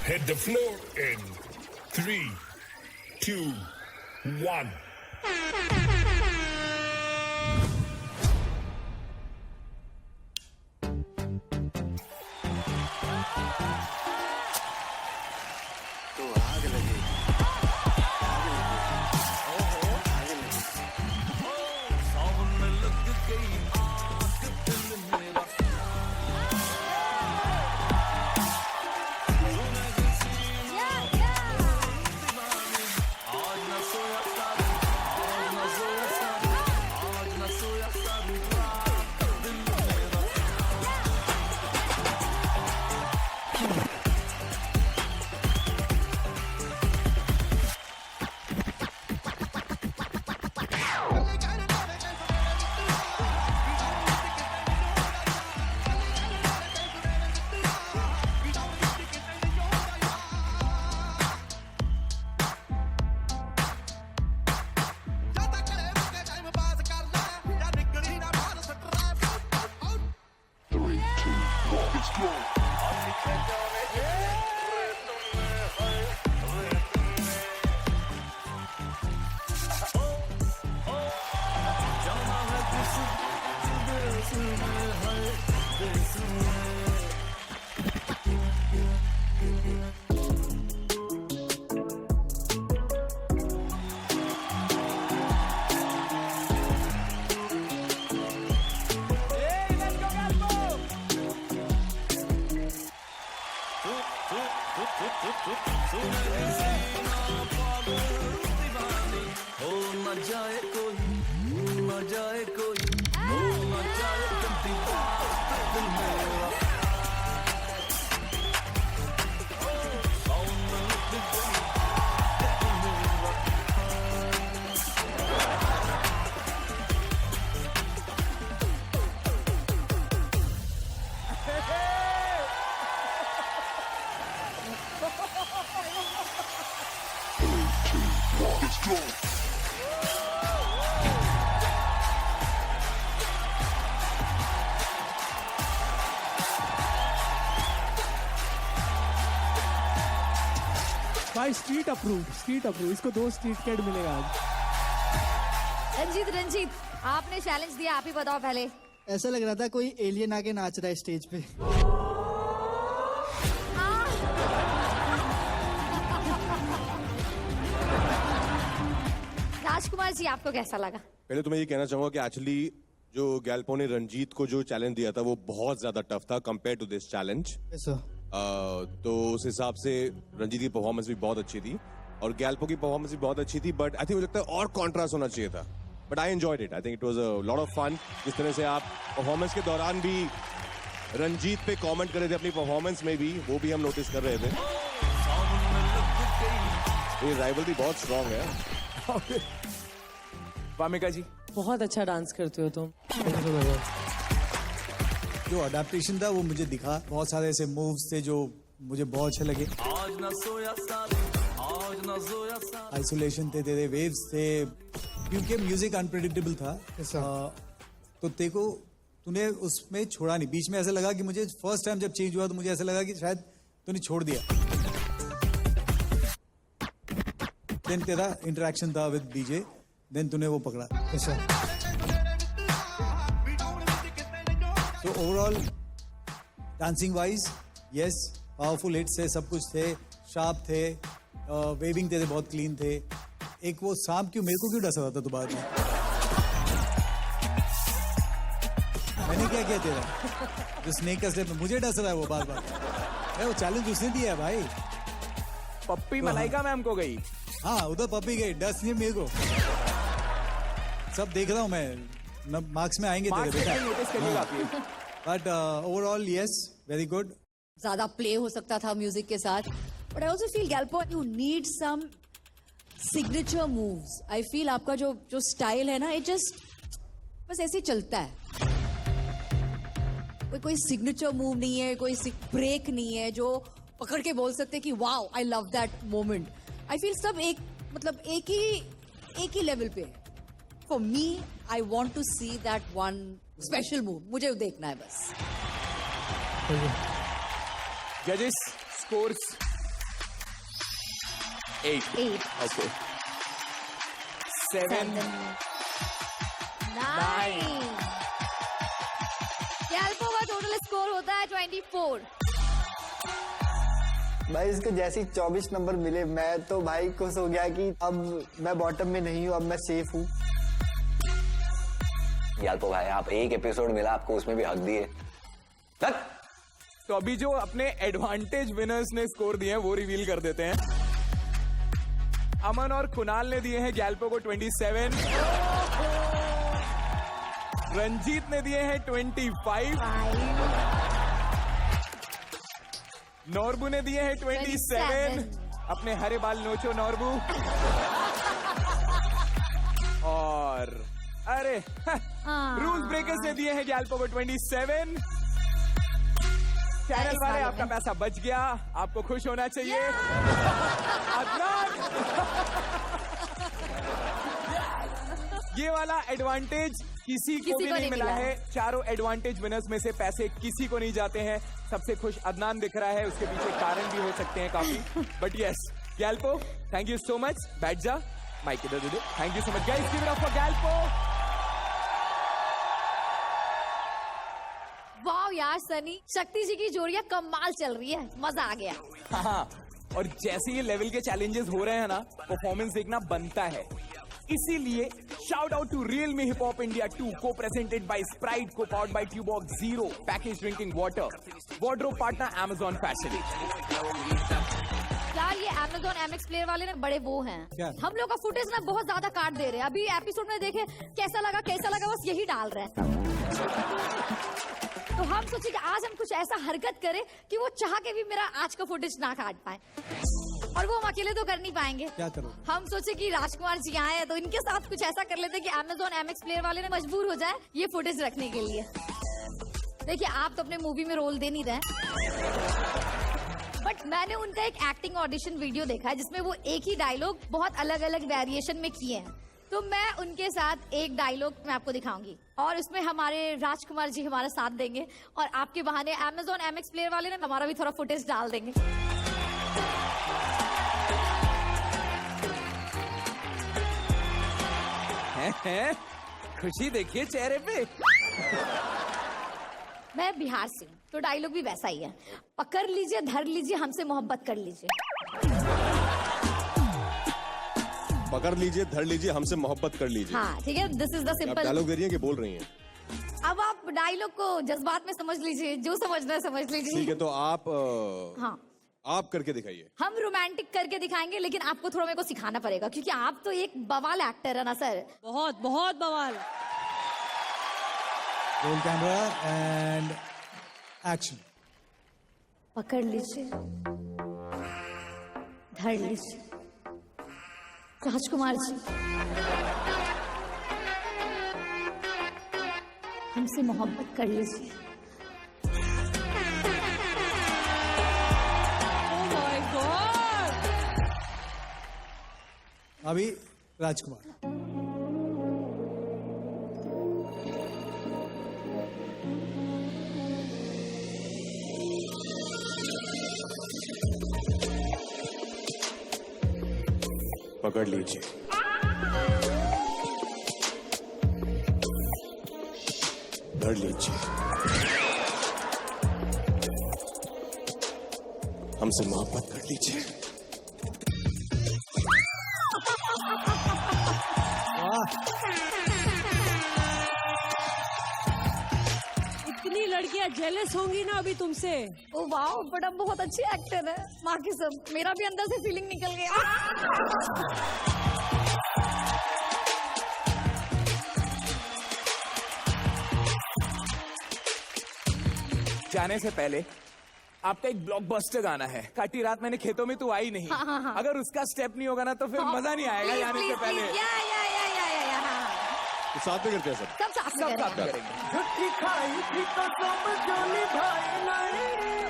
Hit the floor in 3, 2, 1. तो आग लगे, सावन लग गई आग दिल मेरा। आज न सोया आज न न जाए कोई भूल न जाए गंदी बात दिल मेरा सावन में लग गई दिल मेरा भाई स्ट्रीट अप्रूव इसको 2 स्ट्रीट कैड मिलेगा आज। रंजीत आपने चैलेंज दिया, आप ही बताओ पहले। ऐसा लग रहा था कोई एलियन आके नाच रहा है स्टेज पे। राजकुमार जी आपको कैसा लगा? पहले तो मैं ये कहना चाहूंगा कि एक्चुअली जो गैल्पो ने रंजीत को जो चैलेंज दिया था वो बहुत ज्यादा टफ था कंपेयर टू दिस चैलेंज। तो उस हिसाब से रंजीत की परफॉर्मेंस भी बहुत अच्छी थी और गैल्पो की परफॉर्मेंस भी बहुत अच्छी थी, बट आई थिंक मुझे लगता है और कॉन्ट्रास्ट होना चाहिए था, but I enjoyed it. I think it was a lot of fun. जिस तरह से आप परफॉर्मेंस के दौरान भी रंजीत पे कमेंट कर रहे थे अपनी परफॉर्मेंस में भी, वो भी हम नोटिस कर रहे थे। ये राइवलरी बहुत स्ट्रांग है। वामिका जी बहुत अच्छा डांस करते हो तुम। जो अडेप्टेशन था वो मुझे दिखा, बहुत सारे ऐसे मूव्स थे जो मुझे बहुत अच्छे लगे। आज न सोया साले, आज न सोया साले। आइसोलेशन थे, तेरे वेव्स थे, क्योंकि म्यूजिक अनप्रेडिक्टेबल था। तो तेरे को तूने उसमें छोड़ा नहीं। बीच में ऐसा लगा कि मुझे फर्स्ट टाइम जब चेंज हुआ तो मुझे ऐसा लगा कि शायद तूने छोड़ दिया। देन तेरा इंटरेक्शन था विद डीजे, देन तूने वो पकड़ा। तो overall dancing wise yes, powerful hits थे, सब कुछ थे, शार्प थे, वेविंग थे, बहुत क्लीन थे। एक वो सांप क्यों मेरे को क्यों डसा था तो बाद में मैंने क्या किया तेरा जो स्नेक का स्टेप मुझे डस रहा है वो बार बार। वो चैलेंज उसने दिया है भाई। पप्पी मलाइका मैम को गई। हाँ उधर पप्पी गई, डस नहीं मेरे को। सब देख रहा हूँ मैं, मार्क्स में आएंगे तेरे बेटा। But overall yes very good. ज्यादा प्ले हो सकता था म्यूजिक के साथ, बट आई ऑल्सो फील गैल्पो you need some signature moves. I feel आपका जो स्टाइल है ना, इट जस्ट बस ऐसे चलता है। कोई सिग्नेचर मूव नहीं है, कोई ब्रेक नहीं है जो पकड़ के बोल सकते कि wow I love that moment. I feel सब एक ही लेवल पे है। For me I want to see that one special move, मुझे देखना है बस। जजेस स्कोर्स 8 ओके 7 9 गैल्पो का टोटल स्कोर होता है 24। भाई इसको जैसे ही 24 नंबर मिले मैं तो भाई खुश हो गया कि अब मैं बॉटम में नहीं हूँ, अब मैं सेफ हूँ। गैल्पो भाई आप एक एपिसोड मिला आपको, उसमें भी हक दिए। तो अभी जो अपने एडवांटेज विनर्स ने स्कोर दिए हैं वो रिवील कर देते हैं। अमन और कुणाल ने दिए हैं गैल्पो को 27, रंजीत ने दिए हैं 25, नॉर्बू ने दिए हैं 27। अपने हरे बाल नोचो नॉर्बू। और अरे रूल ब्रेकर्स ने दिए हैं गैल्पो को 27। चैनल वाले आपका पैसा बच गया, आपको खुश होना चाहिए। अदनान ये वाला एडवांटेज किसी को भी नहीं मिला है। चारों एडवांटेज विनर्स में से पैसे किसी को नहीं जाते हैं। सबसे खुश अदनान दिख रहा है, उसके पीछे कारण भी हो सकते हैं काफी, बट यस गैल्पो थैंक यू सो मच। बैठ जा, माइक इधर दे दे। Thank you so much guys, give it up for गैल्पो। वाह यार सनी, शक्ति जी की जोड़ियां कमाल चल रही है, मजा आ गया। हाँ, और जैसे ये लेवल के चैलेंजेस हो रहे हैं ना, परफॉर्मेंस देखना बनता है। इसीलिए shout out to real me hip hop India 2 को presented by Sprite, co powered by Tuborg zero package drinking water, wardrobe partner Amazon fashion. क्या यार ये Amazon MX प्लेयर वाले ना बड़े वो हैं। क्या? हम लोग का फुटेज ना बहुत ज्यादा काट दे रहे हैं। अभी एपिसोड में देखे कैसा लगा बस यही डाल रहे हैं। तो हम सोचे कि आज हम कुछ ऐसा हरकत करें कि वो चाह के भी मेरा आज का फुटेज ना काट पाए, और वो हम अकेले तो कर नहीं पाएंगे। क्या करो? हम सोचे कि राजकुमार जी आए हैं तो इनके साथ कुछ ऐसा कर लेते कि Amazon MX प्लेयर वाले ने मजबूर हो जाए ये फुटेज रखने के लिए। देखिए आप तो अपने मूवी में रोल दे नहीं रहे, बट मैंने उनका एक एक्टिंग ऑडिशन वीडियो देखा है जिसमें वो एक ही डायलॉग बहुत अलग अलग वेरिएशन में किए हैं। तो मैं उनके साथ एक डायलॉग मैं आपको दिखाऊंगी और उसमें हमारे राजकुमार जी हमारा साथ देंगे और आपके बहाने Amazon MX प्लेयर वाले ने हमारा भी थोड़ा फुटेज डाल देंगे। हैं? खुशी देखिए चेहरे पे। मैं बिहार से हूँ तो डायलॉग भी वैसा ही है, पकड़ लीजिए धर लीजिए हमसे मोहब्बत कर लीजिए। पकड़ लीजिए धर लीजिए हमसे मोहब्बत कर लीजिए। हाँ ठीक है, दिस इज द आप सिंपल। डायलॉग दे रही हैं कि बोल रही हैं? अब आप डायलॉग को जज्बात में समझ लीजिए, जो समझना है समझ लीजिए। ठीक है, तो आप हाँ आप करके दिखाइए। हम रोमांटिक करके दिखाएंगे, लेकिन आपको थोड़ा मेरे को सिखाना पड़ेगा क्योंकि आप तो एक बवाल एक्टर है ना सर। बहुत बहुत बवाल। Roll camera and action. पकड़ लीजिए धर लीजिए राजकुमार जी, हमसे मोहब्बत कर लीजिए। अभी राजकुमार। पकड़ लीजिए धर लीजिए हमसे मोहब्बत कर लीजिए। इतनी लड़कियां जेलस होंगी ना अभी तुमसे। ओ वाह, बड़ा बहुत अच्छी एक्टर है माँ की सब। मेरा भी अंदर से फीलिंग निकल गया। जाने से पहले आपका एक ब्लॉकबस्टर गाना है, काटी रात मैंने खेतों में तू आई नहीं। हाँ। अगर उसका स्टेप नहीं होगा ना तो फिर मजा नहीं आएगा जाने से पहले। तो साथ में करते हैं सब। सब साथ में करेंगे। झूठी खाई थी कसम जो निभाई नहीं,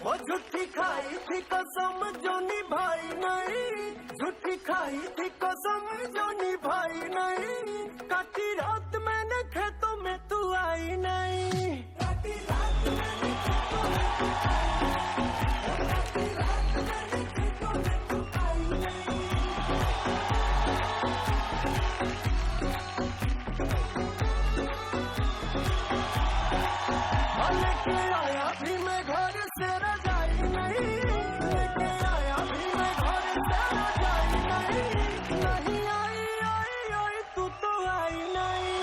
वो झूठी खाई थी कसम जो निभाई नहीं, झूठी खाई थी कसम जो निभाई नहीं, काटी रात मैंने खेतों में तू आई नहीं, काटी रात मैंने खेतों में तू आई नहीं, काटी रात मैंने खेतों में तू आई नहीं। लेके आया भी मैं घर से रजाई नहीं, लेके आया भी मैं घर से रजाई नहीं, नहीं आई आई आई तू तो आई नहीं,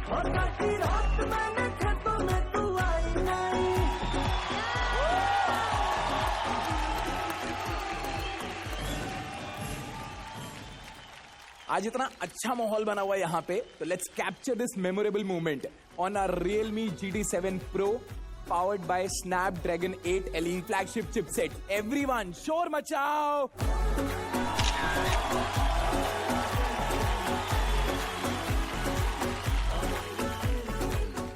और काटी रात मैंने खेतों में तू आई नहीं। आज इतना अच्छा माहौल बना हुआ है यहाँ पे, तो let's capture this memorable moment on our Realme GT7 Pro powered by Snapdragon 8 Elite flagship chipset. Everyone, शोर मचाओ!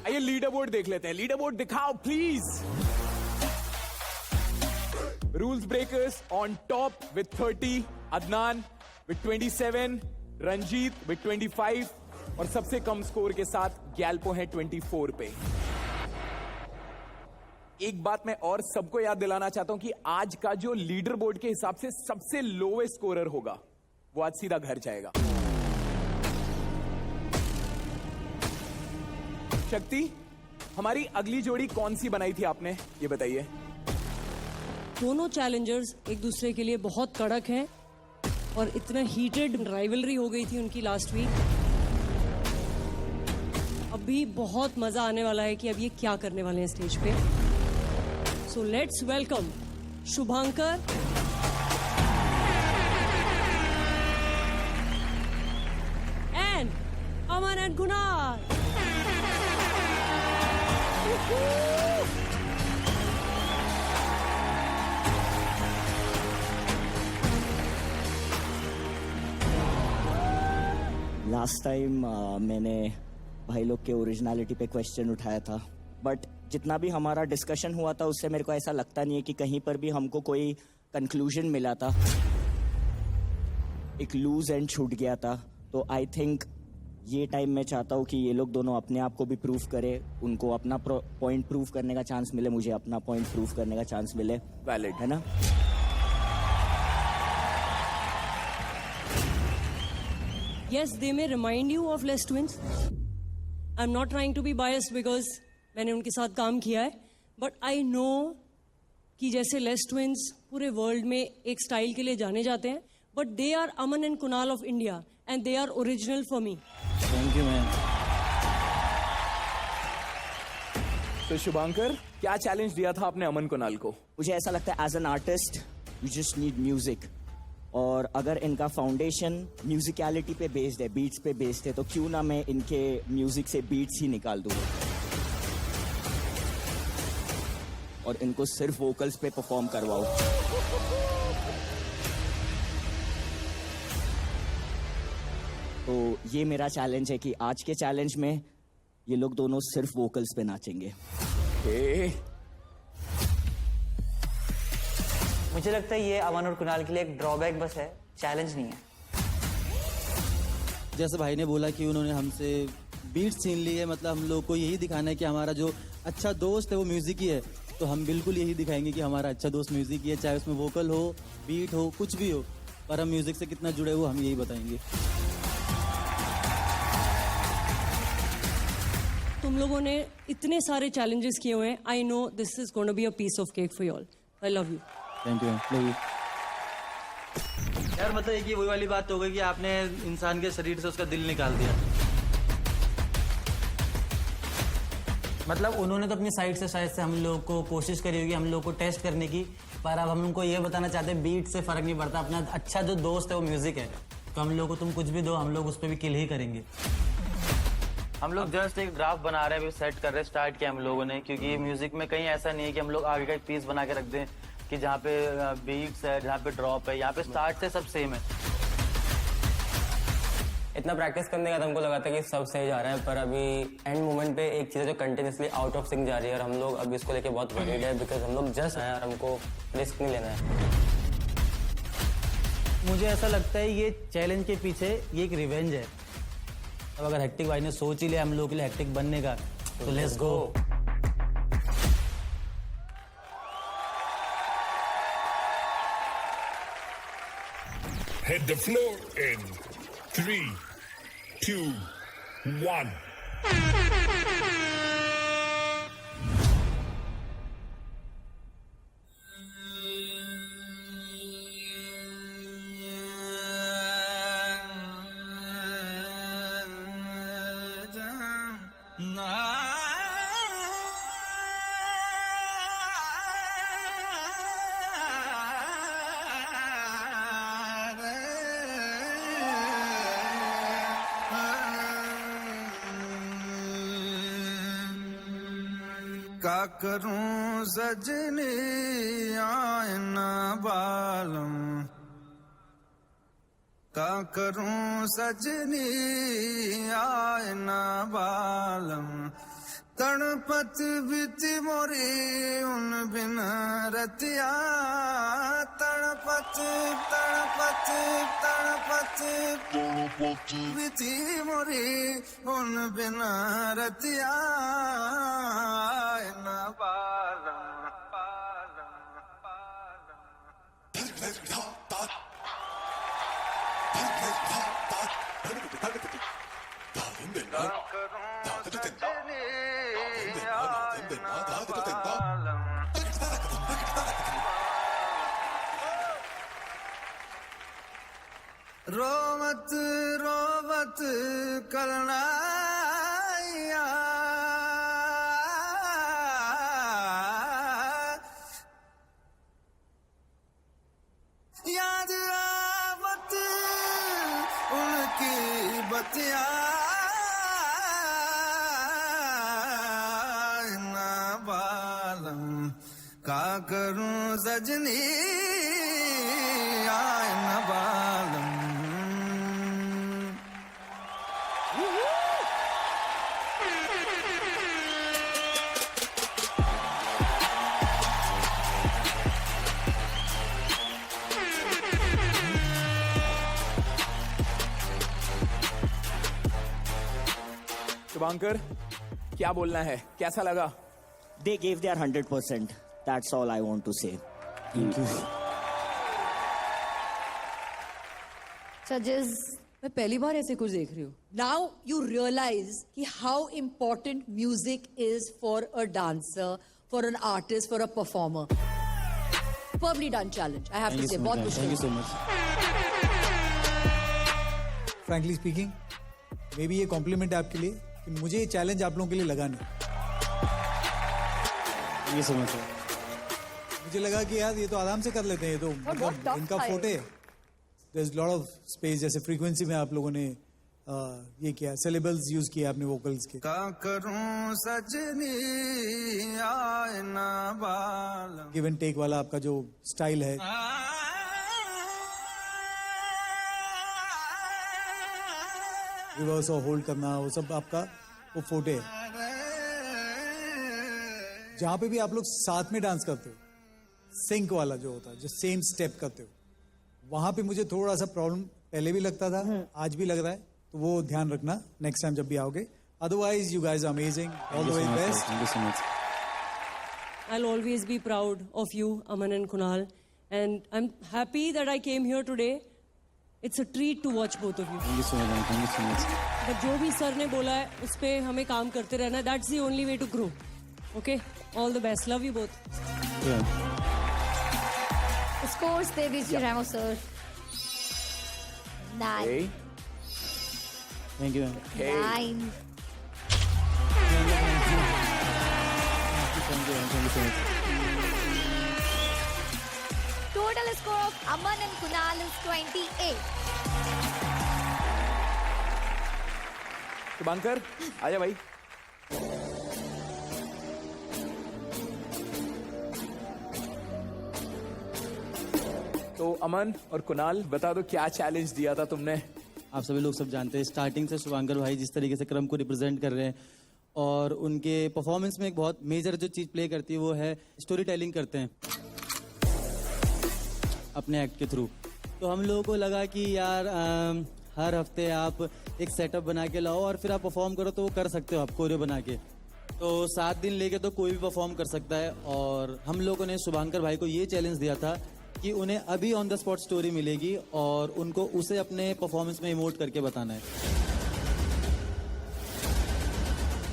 आइए लीडर बोर्ड देख लेते हैं। लीडर बोर्ड दिखाओ please. Rules breakers on top with 30, Adnan with 27, Ranjit with 25 और सबसे कम स्कोर के साथ गैल्पो है 24 पे। एक बात मैं और सबको याद दिलाना चाहता हूं कि आज का जो लीडर बोर्ड के हिसाब से सबसे लोवेस्ट स्कोरर होगा वो आज सीधा घर जाएगा। शक्ति, हमारी अगली जोड़ी कौन सी बनाई थी आपने, ये बताइए। दोनों चैलेंजर्स एक दूसरे के लिए बहुत कड़क हैं और इतना हीटेड राइवलरी हो गई थी उनकी लास्ट वीक। अब अभी बहुत मजा आने वाला है कि अब ये क्या करने वाले हैं स्टेज पे. So let's welcome Shubhankar and Aman and Kunal. Last time मैंने भाई लोग के ओरिजिनलिटी पे क्वेश्चन उठाया था, बट जितना भी हमारा डिस्कशन हुआ था उससे मेरे को ऐसा लगता नहीं है कि कहीं पर भी हमको कोई कंक्लूजन मिला था. एक लूज एंड छूट गया था. तो आई थिंक ये टाइम मैं चाहता हूँ कि ये लोग दोनों अपने आप को भी प्रूव करे, उनको अपना पॉइंट प्रूव करने का चांस मिले, मुझे अपना पॉइंट प्रूव करने का चांस मिले. वैलिड है ना? Yes, they may remind you of Les Twins. I'm not trying to be biased because मैंने उनके साथ काम किया है, but I know कि जैसे Les Twins पूरे वर्ल्ड में एक स्टाइल के लिए जाने जाते हैं, but they are Aman and Kunal of India and they are original for me. Thank you, man. तो शुभांकर, क्या चैलेंज दिया था आपने अमन कुणाल को? मुझे ऐसा लगता है as an artist you just need music, और अगर इनका फाउंडेशन म्यूजिकलिटी पे बेस्ड है, बीट्स पे बेस्ड है, तो क्यों ना मैं इनके म्यूजिक से बीट्स ही निकाल दूँ और इनको सिर्फ वोकल्स पे परफॉर्म करवाऊं. तो ये मेरा चैलेंज है कि आज के चैलेंज में ये लोग दोनों सिर्फ वोकल्स पे नाचेंगे. मुझे लगता है ये अमन और कुणाल के लिए एक ड्रॉबैक बस है, चैलेंज नहीं है. जैसे भाई ने बोला कि उन्होंने हमसे बीट छीन ली है, मतलब हम लोग को यही दिखाना है कि हमारा जो अच्छा दोस्त है वो म्यूजिक ही है. तो हम बिल्कुल यही दिखाएंगे कि हमारा अच्छा दोस्त म्यूजिक ही है, चाहे उसमें वोकल हो, बीट हो, कुछ भी हो, पर हम म्यूजिक से कितना जुड़े हुए हम यही बताएंगे. तुम लोगों ने इतने सारे चैलेंजेस किए हुए हैं. I know this is gonna be a piece of cake for you all. I love you. Thank you. Love you. यार मतलब एक ये वही वाली बात हो गई कि आपने इंसान के शरीर से उसका दिल निकाल दिया. मतलब उन्होंने तो अपनी साइड से शायद से हम लोग को कोशिश करी होगी हम लोग को टेस्ट करने की, पर अब हम उनको ये बताना चाहते हैं बीट से फर्क नहीं पड़ता, अपना अच्छा जो दोस्त है वो म्यूजिक है. तो हम लोग को तुम कुछ भी दो, हम लोग उस पर भी किल ही करेंगे. हम लोग जस्ट एक ड्राफ्ट बना रहे हैं, अभी सेट कर रहे हैं, स्टार्ट किया हम लोगों ने, क्योंकि म्यूजिक में कहीं ऐसा नहीं है कि हम लोग आगे का एक पीस बना के रख दें कि जहाँ पे बीट्स है, जहाँ पे ड्रॉप है, यहाँ पे स्टार्ट से सब सेम है. इतना प्रैक्टिस करने का हमको लगा था कि सब सही जा रहा है, पर अभी एंड मोमेंट पे एक चीज़ है जो कंटिन्यूसली आउट ऑफ सिंक जा रही है, और हम लोग अभी इसको लेके बहुत वरीड है, बिकॉज हम लोग जस्ट आए और हमको रिस्क नहीं लेना है. मुझे ऐसा लगता है ये चैलेंज के पीछे ये एक रिवेंज है. अब अगर हेक्टिक भाई ने सोच ही लिया हम लोग के लिए हेक्टिक बनने का, तो let's go. Hit the floor in 3, 2, 1. का करूं सजनी आयना बालम, का करूं सजनी आयना बालम, तड़पत बिति मोरी उन बिन रतिया, तड़पत तड़पत तड़पत बिति मोरी उन बिन रतिया न बालम. रोवत रोवत करना बतिया ना बालम का करूं सजनी आए ना बालम शुभांकर, क्या बोलना है, कैसा लगा? They gave their 100%. That's all I want to say. Thank you. जजेस, मैं पहली बार ऐसे कुछ देख रही हूँ. Now you realize कि how important music is for a dancer, for an artist, for a performer. Superbly done challenge. I have to say, बहुत मुश्किल. Thank you so much. Frankly speaking, may be ये complement है आपके लिए कि मुझे ये चैलेंज आप लोगों के लिए लगा नहीं. ये समझ मुझे लगा कि यार ये तो आराम से कर लेते हैं, ये तो मतलब इनका फोटे है. There's lot of space, जैसे फ्रीक्वेंसी में आप लोगों ने ये किया, सिलेबल्स यूज किया आपने वोकल्स के. का करूं सजनी आए ना बालम गिव एंड टेक वाला आपका जो स्टाइल है, रिवर्स और होल्ड करना, वो सब आपका वो फोटे है. जहां पे भी आप लोग साथ में डांस करते हो, सिंक वाला जो होता है, जो सेम स्टेप करते हो, वहां पे मुझे थोड़ा सा प्रॉब्लम पहले भी लगता था, आज भी लग रहा है. तो वो ध्यान रखना नेक्स्ट टाइम जब भी आओगे. Otherwise you guys are amazing. All the very best. Thank you so much. I'll always be proud of you, Aman and Kunal. And I'm happy that I came here today. It's a treat to watch both of you. Thank you so much. Thank you so much. But जो भी sir ने बोला है, उस पे हमें काम करते रहना. That's the only way to grow. Okay? All the best. Love you both. Yeah. Scores दे दीजिए Remo sir. 9. Thank you. 9. Thank you so much. Total score of Aman and Kunal is 28. Shubhankar, आजा भाई. तो अमन और कुणाल, बता दो क्या चैलेंज दिया था तुमने? आप सभी लोग सब जानते हैं, स्टार्टिंग से शुभांकर भाई जिस तरीके से क्रम को रिप्रेजेंट कर रहे हैं और उनके परफॉर्मेंस में एक बहुत मेजर जो चीज प्ले करती है वो है स्टोरी टेलिंग करते हैं अपने एक्ट के थ्रू. तो हम लोगों को लगा कि यार हर हफ्ते आप एक सेटअप बना के लाओ और फिर आप परफॉर्म करो तो वो कर सकते हो आप कोरियो बना के. तो 7 दिन लेके तो कोई भी परफॉर्म कर सकता है. और हम लोगों ने शुभांकर भाई को ये चैलेंज दिया था कि उन्हें अभी ऑन द स्पॉट स्टोरी मिलेगी और उनको उसे अपने परफॉर्मेंस में इमोट करके बताना है.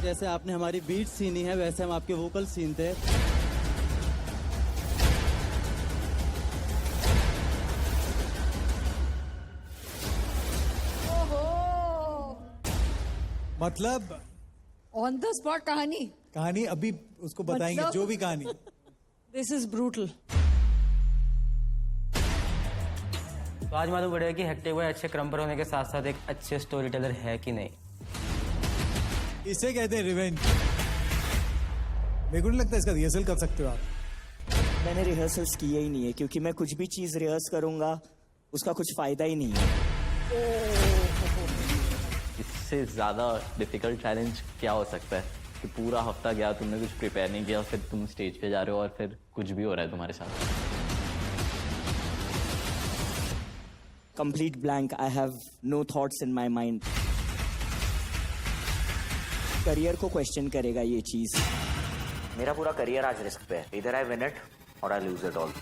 जैसे आपने हमारी बीट सीनी है वैसे हम आपके वोकल सीनते हैं. मतलब ऑन द स्पॉट कहानी अभी उसको बताएंगे, मतलब? जो भी कहानी. This is brutal. तो आज मालूम पड़ेगा कि हेक्टिक भाई अच्छे क्रम पर होने के साथ साथ एक अच्छे स्टोरी टेलर है कि नहीं. इसे कहते हैं रिवेंज. मेरे को नहीं लगता इसका रिहर्सल कर सकते हो आप. मैंने रिहर्सल्स किए ही नहीं है क्योंकि मैं कुछ भी चीज रिहर्स करूंगा उसका कुछ फायदा ही नहीं है. इससे ज्यादा डिफिकल्ट चैलेंज क्या हो सकता है कि पूरा हफ्ता गया, तुमने कुछ प्रिपेयर नहीं किया, फिर तुम स्टेज पे जा रहे हो और फिर कुछ भी हो रहा है तुम्हारे साथ. Complete blank. I have no thoughts in my mind. Career को क्वेश्चन करेगा ये चीज. मेरा पूरा करियर आज रिस्क पे है. इधर आई विन इट और आई लूज इट ऑल.